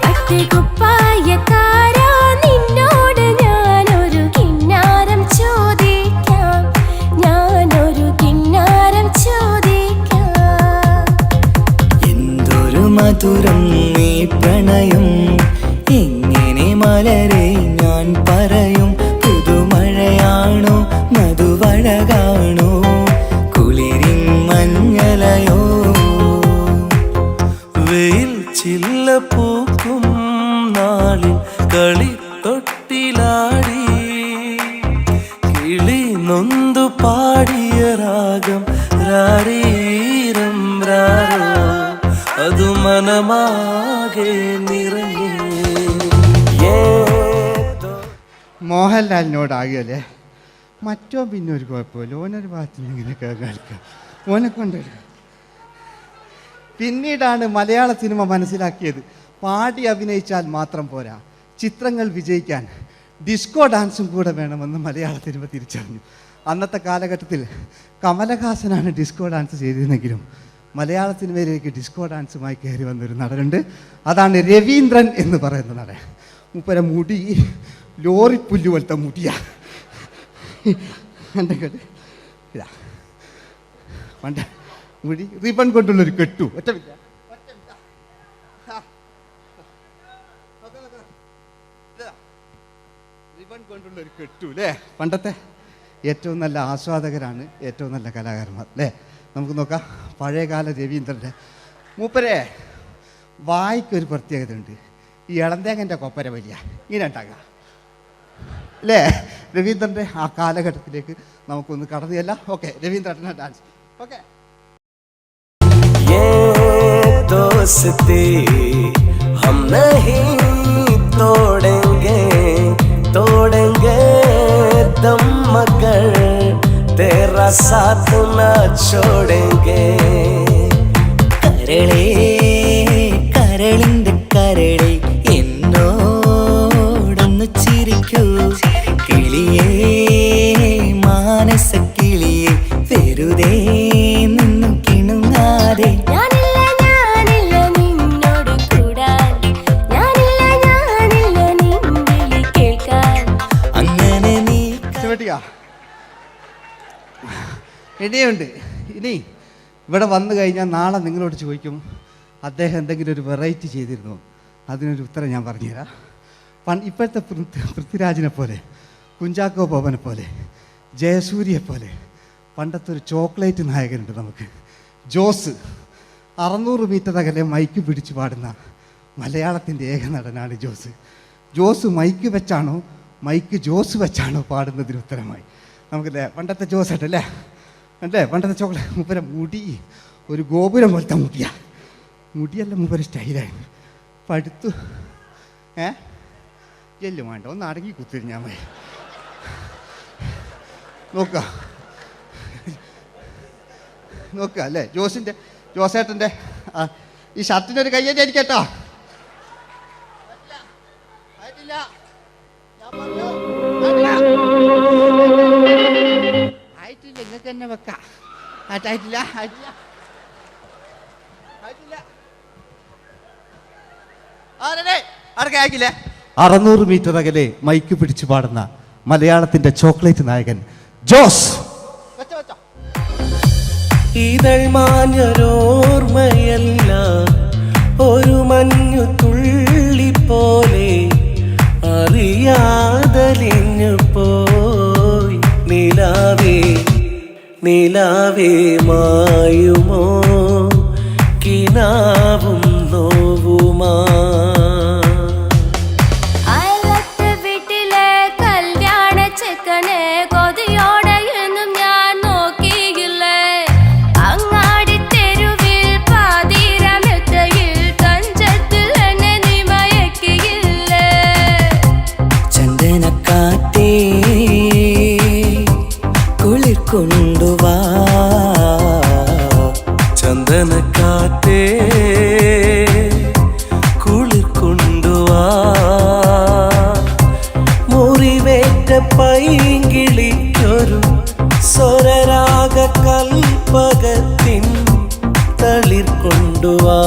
പട്ടുകുപ്പായക്കാരാ, നിന്നോട് ഞാനൊരു കിന്നാരം ചോദിക്കാം, ഞാനൊരു കിന്നാരം ചോദിക്കാം. എന്തൊരു മധുരം നീ പ്രണയം, എങ്ങനെ മലരെ ഞാൻ പറയും. പുതുമഴയാണോ മധുവഴകാണോ കുളിരിൻ മഞ്ഞലയോ, വെയിൽ ചില്ല പൂക്കും നാളിൽ കളിത്തൊട്ടിലാടി കിളി നൊന്തു പാടിയ രാഗം രാരീരം രാരോ, അത് മനമാകെ നിറഞ്ഞേ. മോഹൻലാലിനോടാകുകയല്ലേ. മറ്റോ പിന്നെ ഒരു കുഴപ്പമില്ല, ഓനൊരു ഭാഗത്ത് ഇങ്ങനെയൊക്കെ കളിക്കുക, ഓനെ കൊണ്ടുവരിക. പിന്നീടാണ് മലയാള സിനിമ മനസ്സിലാക്കിയത് പാടി അഭിനയിച്ചാൽ മാത്രം പോരാ, ചിത്രങ്ങൾ വിജയിക്കാൻ ഡിസ്കോ ഡാൻസും കൂടെ വേണമെന്ന് മലയാള സിനിമ തിരിച്ചറിഞ്ഞു. അന്നത്തെ കാലഘട്ടത്തിൽ കമലഹാസനാണ് ഡിസ്കോ ഡാൻസ് ചെയ്തിരുന്നെങ്കിലും മലയാള സിനിമയിലേക്ക് ഡിസ്കോ ഡാൻസുമായി കയറി വന്നൊരു നടനുണ്ട്. അതാണ് രവീന്ദ്രൻ എന്ന് പറയുന്ന നടൻ. മൂപ്പര മുടി ലോറിപ്പുല്ല് പോലത്തെ മുടിയാ. എൻ്റെ കേട്ട് ഇതാ പണ്ട് മുടി റിബൺ കൊണ്ടുള്ളൊരു കെട്ടു. റിബൺ കൊണ്ടുള്ളൊരു കെട്ടു അല്ലേ. പണ്ടത്തെ ഏറ്റവും നല്ല ആസ്വാദകരാണ് ഏറ്റവും നല്ല കലാകാരന്മാർ അല്ലേ. നമുക്ക് നോക്കാം പഴയകാല രവീന്ദ്രൻ്റെ. മൂപ്പരെ വായിക്കൊരു പ്രത്യേകത ഉണ്ട്, ഈ ഇളന്തേങ്ങൻ്റെ കൊപ്പര വലിയ ഇങ്ങനെ ഉണ്ടാകുക അല്ലേ. രവീന്ദ്രൻ്റെ ആ കാലഘട്ടത്തിലേക്ക് നമുക്കൊന്ന് കടന്നു ചെല്ലാം. ഓക്കെ, രവീന്ദ്രൻ്റെ ഡാൻസ്. ഓക്കെ. दोस्ती हम नहीं तोड़ेंगे तोड़ेंगे दम मगर तेरा साथ न छोड़ेंगे കരളേ കരളിന്റെ കരളേ എന്നോടൊന്ന് ചിരിക്കൂ കിളിയേ മാനസ കിളിയേ വെറുതെ നിന്നു കിണുങ്ങാതെ ഇനിയുണ്ട്. ഇനി ഇവിടെ വന്നു കഴിഞ്ഞാൽ നാളെ നിങ്ങളോട് ചോദിക്കും അദ്ദേഹം എന്തെങ്കിലും ഒരു വെറൈറ്റി ചെയ്തിരുന്നു. അതിനൊരു ഉത്തരം ഞാൻ പറഞ്ഞുതരാം. ഇപ്പോഴത്തെ പൃഥ്വിരാജിനെ പോലെ, കുഞ്ചാക്കോ ബോബനെ പോലെ, ജയസൂര്യയെ പോലെ പണ്ടത്തെ ഒരു ചോക്ലേറ്റ് നായകനുണ്ട് നമുക്ക്, ജോസ്. 600 മീറ്റർ അകലെ മൈക്ക് പിടിച്ച് പാടുന്ന മലയാളത്തിൻ്റെ ഏക നടനാണ് ജോസ്. ജോസ് മൈക്ക് വെച്ചാണോ മൈക്ക് ജോസ് വെച്ചാണോ പാടുന്നതിന് ഉത്തരമായി നമുക്കല്ലേ പണ്ടത്തെ ജോസ് ആയിട്ടല്ലേ അല്ലേ. പണ്ടത്തെ ചോക്ലേറ്റ് മൂപ്പര മുടി ഒരു ഗോപുരം പോലത്തെ മുടിയാ. മുടിയല്ല മൂപ്പര സ്റ്റൈലായിരുന്നു. പടുത്തു എല്ലും വേണ്ട, ഒന്ന് അടങ്ങി കുത്തിരി ഞാൻ പോയി നോക്കുക അല്ലേ. ജോസേട്ടൻ്റെ ഈ ഷർട്ടിൻ്റെ ഒരു കയ്യടി അടിക്കട്ടോ. ആയിട്ടില്ല, നിങ്ങൾക്ക് തന്നെ വെക്കാം. ആയിട്ടില്ല ആയിട്ടില്ല ആയിട്ടില്ല ആയിക്കില്ലേ. 600 മീറ്റർ അകലെ മൈക്ക് പിടിച്ചു പാടുന്ന മലയാളത്തിന്റെ ചോക്ലേറ്റ് നായകൻ ജോസ്. ഇതൾ മാഞ്ഞൊരോർമ്മയല്ല ഒരു മഞ്ഞു തുള്ളി പോലെ അറിയാതലിഞ്ഞു പോയി നിലാവേ നിലാവേ മായുമോ കിനാവും നോവുമാ. വീട്ടിലെ കല്യാണ ചെക്കനെ കൊതിയോടെ എന്നും ഞാൻ നോക്കിയില്ലേ. അങ്ങാടി തെരുവിൽ പാതിരമെത്തയിൽ കഞ്ചത്തിൽ എന്നെ നീ മയക്കിയില്ലേ. ചന്ദനക്കാറ്റേ കുളിർ കൊണ്ടുവാ ചന്ദനക്കാറ്റേ കുളിർ കൊണ്ടുവാ മുറിവേറ്റ പൈങ്കിളിക്കൊരു സ്വരരാഗ കൽപ്പകത്തിൻ തളിർ കൊണ്ടുവാ.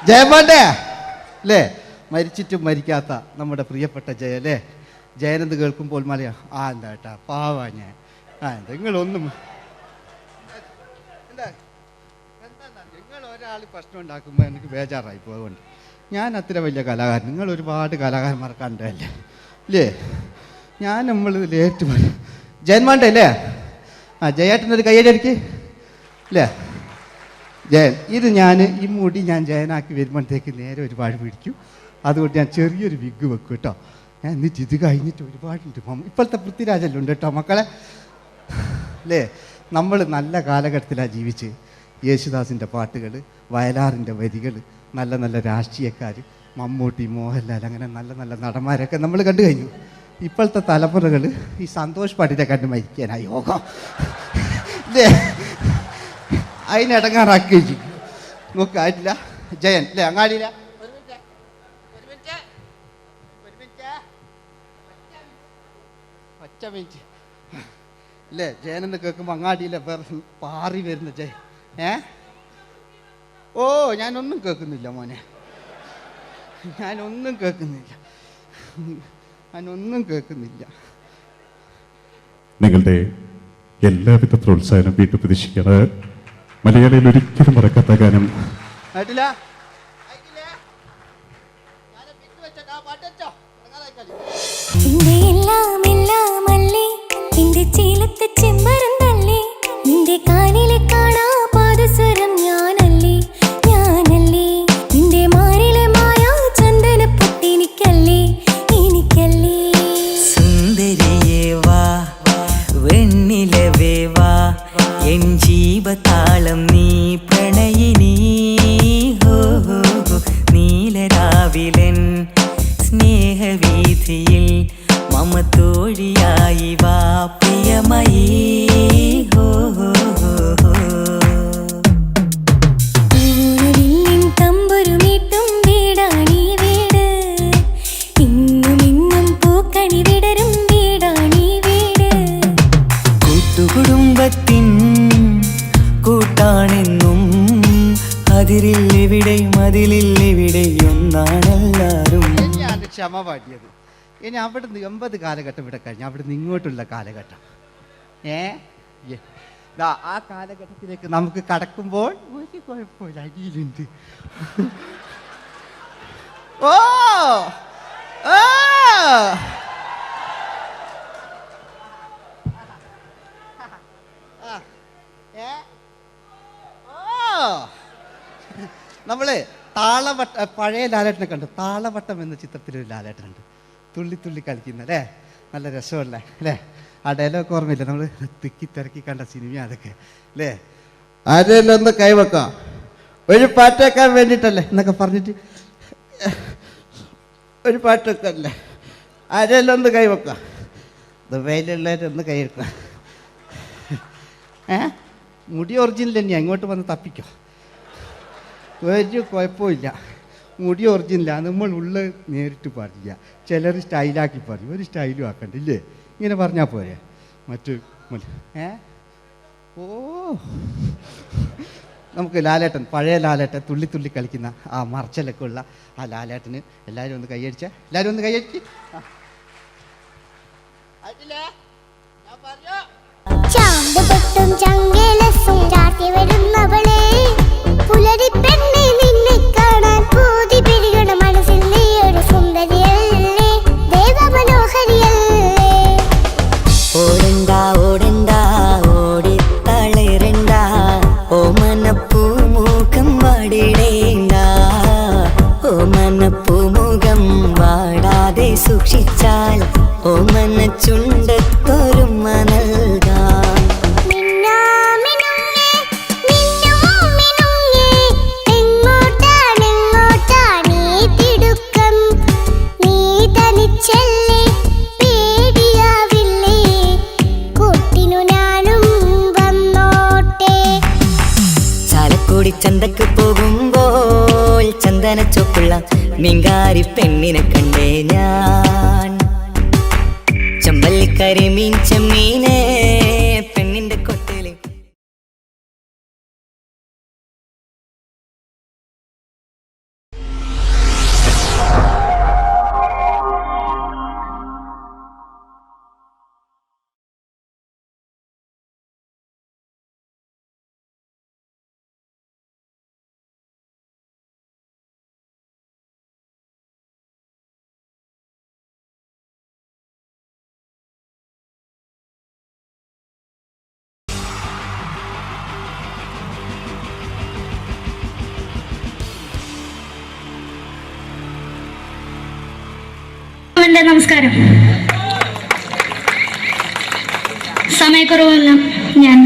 ജയമോൻ്റെ അല്ലേ, മരിച്ചിട്ടും മരിക്കാത്ത നമ്മുടെ പ്രിയപ്പെട്ട ജയ അല്ലേ. ജയനെന്ന് കേൾക്കുമ്പോൾ മലയാ എന്താ കേട്ടാ പാവാ ഞാൻ. നിങ്ങളൊന്നും നിങ്ങൾ ഒരാൾ പ്രശ്നം ഉണ്ടാക്കുമ്പോൾ എനിക്ക് ബേജാറായി പോകുന്നുണ്ട്. ഞാൻ അത്ര വലിയ കലാകാരൻ, നിങ്ങൾ ഒരുപാട് കലാകാരന്മാർ കണ്ടല്ലേ അല്ലേ. ഞാൻ നമ്മൾ ലേറ്റ് ജയന്മാൻ്റെ അല്ലേ. ജയേട്ടനൊരു കയ്യടി അടിക്ക് അല്ലേ. ജയൻ, ഇത് ഞാൻ ഈ മുടി ഞാൻ ജയനാക്കി വരുമ്പോഴത്തേക്ക് നേരെ ഒരുപാട് പിടിക്കും. അതുകൊണ്ട് ഞാൻ ചെറിയൊരു വിഗ് വെക്കും കേട്ടോ. എന്നിട്ട് ഇത് കഴിഞ്ഞിട്ട് ഒരുപാടുണ്ട് ഇപ്പോഴത്തെ പൃഥ്വിരാജെല്ലാം ഉണ്ട് കേട്ടോ മക്കളെ അല്ലേ. നമ്മൾ നല്ല കാലഘട്ടത്തിലാണ് ജീവിച്ച്. യേശുദാസിൻ്റെ പാട്ടുകൾ, വയലാറിൻ്റെ വരികൾ, നല്ല നല്ല രാഷ്ട്രീയക്കാർ, മമ്മൂട്ടി, മോഹൻലാൽ, അങ്ങനെ നല്ല നല്ല നടന്മാരൊക്കെ നമ്മൾ കണ്ടു കഴിഞ്ഞു. ഇപ്പോഴത്തെ തലമുറകൾ ഈ സന്തോഷ് പാട്ടിനെ കണ്ട് മരിക്കാനായി യോഗം അല്ലേ, അതിനിടങ്ങാറാക്കി വെച്ചു. നോക്കായിട്ടില്ല ജയൻ അല്ലേ, അങ്ങാടിയില്ല ഒറ്റ മിനിറ്റ് അല്ലേ. ജയനെന്ന് കേൾക്കുമ്പോൾ അങ്ങാടിയിലെ പാറി വരുന്ന ജയൻ. ഓ ഞാനൊന്നും കേൾക്കുന്നില്ല മോനെ, ഞാനൊന്നും കേൾക്കുന്നില്ല. നിങ്ങളുടെ എല്ലാവിധ പ്രോത്സാഹനം വീട്ടു പ്രതീക്ഷിക്കാണ്. മലയാളിയിൽ ഒരിക്കലും മറക്കാത്ത ഗാനം ജീവതാളം നീ പ്രണയിനി നീലരാവിലൻ സ്നേഹവീഥിയിൽ മമ തോഴിയായി വാ പ്രിയമയീ. തമ്പുരുമീട്ടും വീടാണീ വീട്, ഇന്നും ഇന്നും പൂക്കണി വിടരും വീടാണീ വീട്. കൂട്ടുകുടുംബത്തിൻ കൂട്ടാണെന്നും അതിരില്ലെവിടെയും അതിലില്ലെവിടെയും ഒന്നാണെല്ലാരും. ഇനിയാണ് ക്ഷമ പാടിയത്. ഇനി അവിടുന്ന് 80 കാലഘട്ടം ഇവിടെ കഴിഞ്ഞു, അവിടുന്ന് ഇങ്ങോട്ടുള്ള കാലഘട്ടം ആ കാലഘട്ടത്തിലേക്ക് നമുക്ക് കടക്കുമ്പോൾ ഒരു കുഴപ്പമില്ല, അടിയിലുണ്ട്. ഓ ഓ നമ്മള് താളവട്ട പഴയ ലാലേട്ടനെ കണ്ടു. താളവട്ടം എന്ന ചിത്രത്തിലൊരു ലാലേട്ടനുണ്ട്, തുള്ളി തുള്ളി കളിക്കുന്ന അല്ലേ, നല്ല രസമല്ലേ അല്ലേ. ആ ഡയലോഗ് ഓർമ്മയില്ല, നമ്മൾ തിക്കി തിരക്കി കണ്ട സിനിമ അതൊക്കെ അല്ലേ. ആരെല്ലാം ഒന്ന് കൈവെക്കാം, ഒരു പാട്ടേക്കാൻ വേണ്ടിയിട്ടല്ലേ എന്നൊക്കെ പറഞ്ഞിട്ട് ഒരു പാട്ടൊക്കെ അല്ലേ. ആരെല്ലാം ഒന്ന് കൈവെക്കാം, ദുബൈയിലുള്ളവരൊന്ന് കൈവെക്കുക. മുടി ഒറിജിനൽ തന്നെയാണ്, ഇങ്ങോട്ട് വന്ന് തപ്പിക്കോ, ഒരു കുഴപ്പമില്ല. മുടി ഒറിജിനലാണ്, നമ്മൾ ഉള്ള നേരിട്ട് പാടില്ല. ചിലർ സ്റ്റൈലാക്കി പറയും, ഒരു സ്റ്റൈലും ആക്കണ്ടില്ലേ, ഇങ്ങനെ പറഞ്ഞാൽ പോരെ. മറ്റു ഓ നമുക്ക് ലാലേട്ടൻ, പഴയ ലാലേട്ടൻ, തുള്ളി തുള്ളി കളിക്കുന്ന ആ മറച്ചലൊക്കെ ഉള്ള ആ ലാലേട്ടന് എല്ലാവരും ഒന്ന് കൈയടിച്ച, എല്ലാവരും ഒന്ന് കൈയടിച്ച്. ചാന്തുപൊട്ടും ചങ്കേലസും ചാർത്തി വരുന്നവളെ, പുലരി പെണ്ണെ നിന്നെ കാണാൻ പൂതി പെരുകണ മനസ്സിൽ നീ ഒരു സുന്ദരിയല്ലേ, ദേവമനോഹരിയല്ലേ. ഓടണ്ട ഓടണ്ട ഓടിത്തളരണ്ട, ഓമനപ്പൂമുഖം വാടിടേണ്ട, ഓമനപ്പൂമുഖം വാടാതെ സൂക്ഷിച്ചാൽ ഓമന ചുണ്ടത്തൊരുമ നൽകാം. ചന്തക്ക് പോകുമ്പോൾ ചന്ദനച്ചൊപ്പുള്ള മീൻകാരി പെണ്ണിനെ കണ്ടേ ഞാൻ, ചമ്പല്ലിക്കരിമീൻ ചെമ്മീനെ എൻ്റെ നമസ്കാരം. സമയക്കുറവെല്ലാം ഞാൻ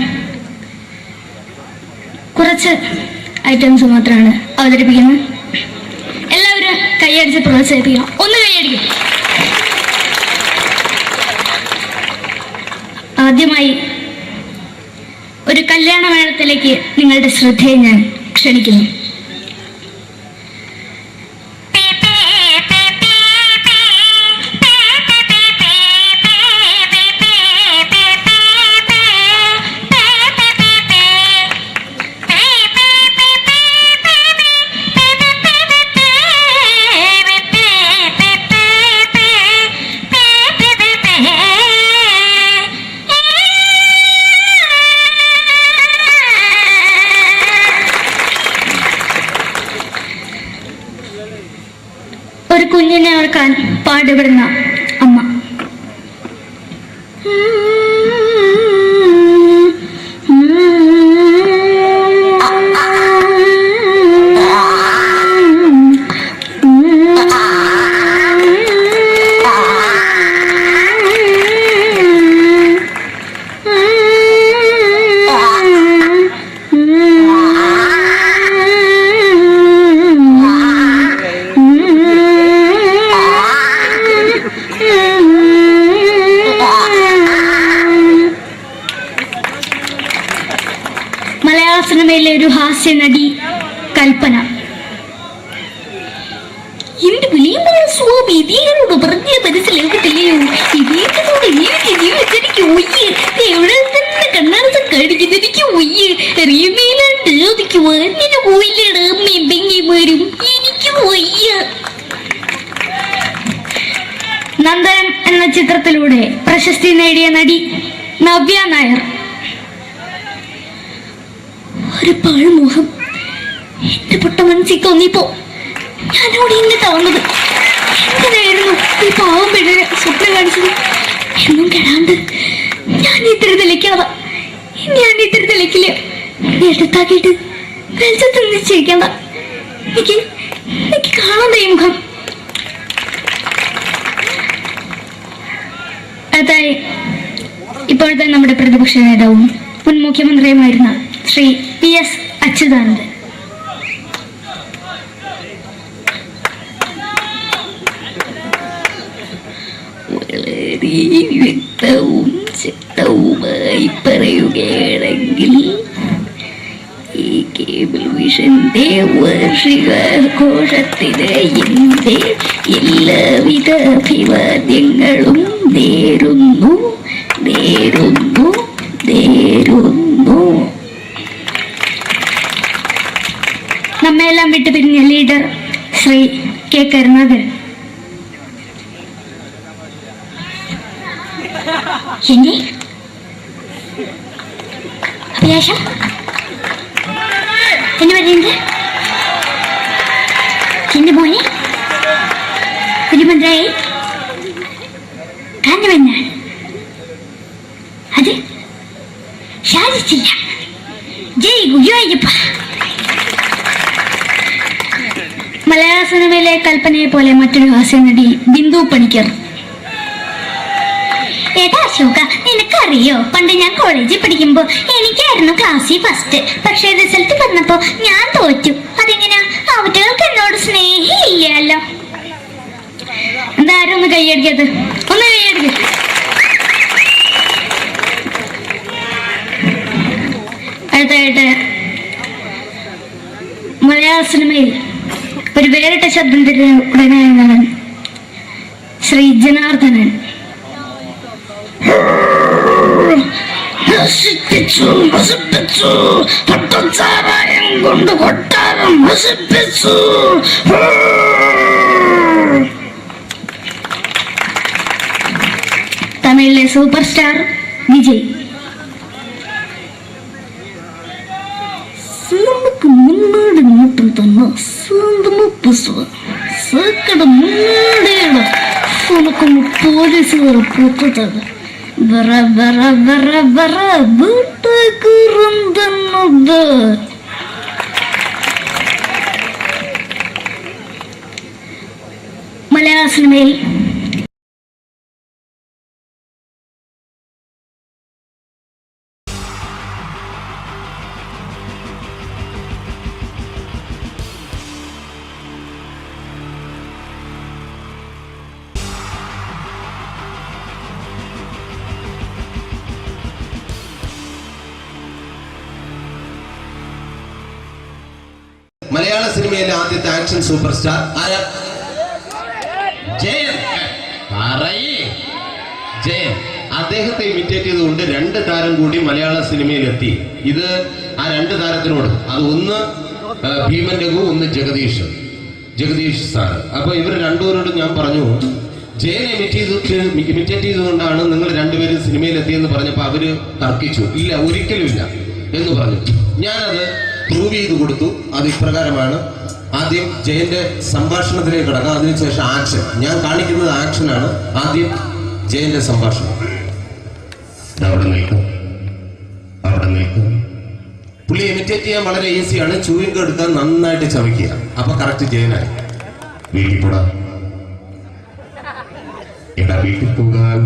കുറച്ച് ഐറ്റംസ് മാത്രമാണ് അവതരിപ്പിക്കുന്നത്. എല്ലാവരും കൈയടിച്ച് പ്രോത്സാഹിപ്പിക്കണം. ഒന്ന് കൈയടിക്കും. ആദ്യമായി ഒരു കല്യാണ മേളത്തിലേക്ക് നിങ്ങളുടെ ശ്രദ്ധയെ ഞാൻ ക്ഷണിക്കുന്നു. ഒരു കുഞ്ഞിനെ ഓർക്കാൻ പാടുപെടുന്ന അമ്മ. മലയാള സിനിമയിലെ ഒരു ഹാസ്യ നടി കൽപ്പന. എന്റെ വിളിയുമ്പോൾ സ്വാമി ഇതിനോട് പറഞ്ഞ മനസ്സിലാക്കത്തില്ലയോ? ഇതേക്കോട് ജീവിതത്തിലേക്ക് ഒയ്യ് എവിടെ തന്നെ കണ്ണാടത്ത് കടിക്കുന്നത് എനിക്ക് ഒയ്യ് അറിയുമേലാണ്ട് എനിക്ക് വന്നിട്ട് പോയില്ലേടാ അമ്മയും പെങ്ങിമാരും എനിക്ക് ഒയ്യ. നന്ദനം എന്ന ചിത്രത്തിലൂടെ പ്രശസ്തി നേടിയ നടി നവ്യ നായർ. ഒരു പാഴ്മോഹം എന്റെ പൊട്ട മനസ്സിൽ തോന്നിയപ്പോ ഞാനവിടെ ഇങ്ങോട്ടാ വന്നത്. എന്തിനായിരുന്നു ഈ പാവം പെണ്ണിന് സ്വപ്നം കാണിച്ചത്? എന്നും കെടാണ്ട് ഞാൻ ഇത്തിരി തെളിക്കാതെ ഞാൻ ഇത്തിരി തെളിക്കില്ല. എടുത്താക്കിയിട്ട് വെളിച്ചത്ത് നിശ്ചയിക്കണ്ട. എനിക്ക് കാണാൻ ഈ മുഖം. അതായി ഇപ്പോഴത്തെ നമ്മുടെ പ്രതിപക്ഷ നേതാവും മുൻ മുഖ്യമന്ത്രിയുമായിരുന്ന ശ്രീ PS അച്യുതാനന്ദൻ. വളരെ വ്യക്തവും ശക്തവുമായി പറയുകയാണെങ്കിൽ ഈ കേബിൾ വിഷന്റെ വാർഷികാഘോഷത്തിന് എന്റെ എല്ലാവിധ അഭിവാദ്യങ്ങളും നേരുന്നു. നമ്മയെല്ലാം വിട്ടുപിരിഞ്ഞ ലീഡർ ശ്രീ K. കരുണാകരൻ. എന്നെ അഭിലാഷ എന്ന് പറയുന്നത് എന്റെ മോനെ തിരുമന്ത്രായി കാണുമെന്നാണ്. അത് സാധിച്ചില്ല. ജയ് ഗുരുവായൂരപ്പ. മലയാള സിനിമയിലെ കൽപ്പനയെ പോലെ മറ്റൊരു ഹാസ്യ നടി ബിന്ദു പണിക്കർ. ഏട്ടാ അശോക, നിനക്കറിയോ പണ്ട് ഞാൻ കോളേജിൽ പഠിക്കുമ്പോ എനിക്കായിരുന്നു ക്ലാസ്സിൽ ഫസ്റ്റ്. പക്ഷെ റിസൾട്ട് വന്നപ്പോ ഞാൻ തോറ്റു. അതെങ്ങനെയാ? അവറ്റകൾക്ക് എന്നോട് സ്നേഹമില്ലല്ലോ. എന്താരും ഒന്ന് കൈയടിക്കത്? ഒന്ന് കൈയടിക്ക. അടുത്തായിട്ട് മലയാള സിനിമയിൽ ഒരു വേറിട്ട ശബ്ദത്തിന്റെ ഉടനെയാണ് ശ്രീ ജനാർദ്ദനൻ. കൊണ്ട് കൊട്ടാരം നശിപ്പിച്ചു. തമിഴിലെ സൂപ്പർ സ്റ്റാർ വിജയ്. നമുക്ക് മുന്നോട്ട് നോട്ടം തന്നെ സ്വന്തമോ പുസ്തകം സക്കട മുന്നോടിയാണ് നമുക്ക് പോലീസുകാർ പൊത്തത് വറ വറ വറ വറ വീട്ടുകുറുന്നത്. മലയാള സിനിമയിൽ മലയാള സിനിമയിലെ ആദ്യത്തെ ആക്ഷൻ സൂപ്പർ സ്റ്റാർ ആരാ? ജയൻ. ജയൻ അദ്ദേഹത്തെ ഇമിറ്റേറ്റ് ചെയ്തുകൊണ്ട് 2 താരം കൂടി മലയാള സിനിമയിൽ എത്തി. ഇത് ആ 2 താരത്തിനോട്, അത് ഒന്ന് ഭീമൻ രഘു, ഒന്ന് ജഗദീഷ് സാർ. അപ്പൊ ഇവർ രണ്ടുപേരോടും ഞാൻ പറഞ്ഞു, ജയനെ ഇമിറ്റേറ്റ് ചെയ്തുകൊണ്ടാണ് നിങ്ങൾ രണ്ടുപേരും സിനിമയിൽ എത്തിയെന്ന് പറഞ്ഞപ്പോൾ അവര് തർക്കിച്ചു. ഇല്ല, ഒരിക്കലും ഇല്ല എന്ന് പറഞ്ഞു. ഞാനത് പ്രൂവ് ചെയ്ത് കൊടുത്തു. അത് ഇപ്രകാരമാണ്. ആദ്യം ജയന്റെ സംഭാഷണത്തിലേക്ക് കിടക്കാം, അതിനുശേഷം ആക്ഷൻ. ഞാൻ കാണിക്കുന്നത് ആക്ഷനാണ്. ആദ്യം ജയന്റെ സംഭാഷണം. അവിടെ നിൽക്കും. പുള്ളി ഇമിറ്റേറ്റ് ചെയ്യാൻ വളരെ ഈസിയാണ്. ചൂയിങ് എടുക്കാൻ നന്നായിട്ട് ചവയ്ക്കുക. അപ്പൊ കറക്റ്റ് ജയനായി. വീട്ടിൽ പോടാ, എടാ വീട്ടിൽ പോകാൻ.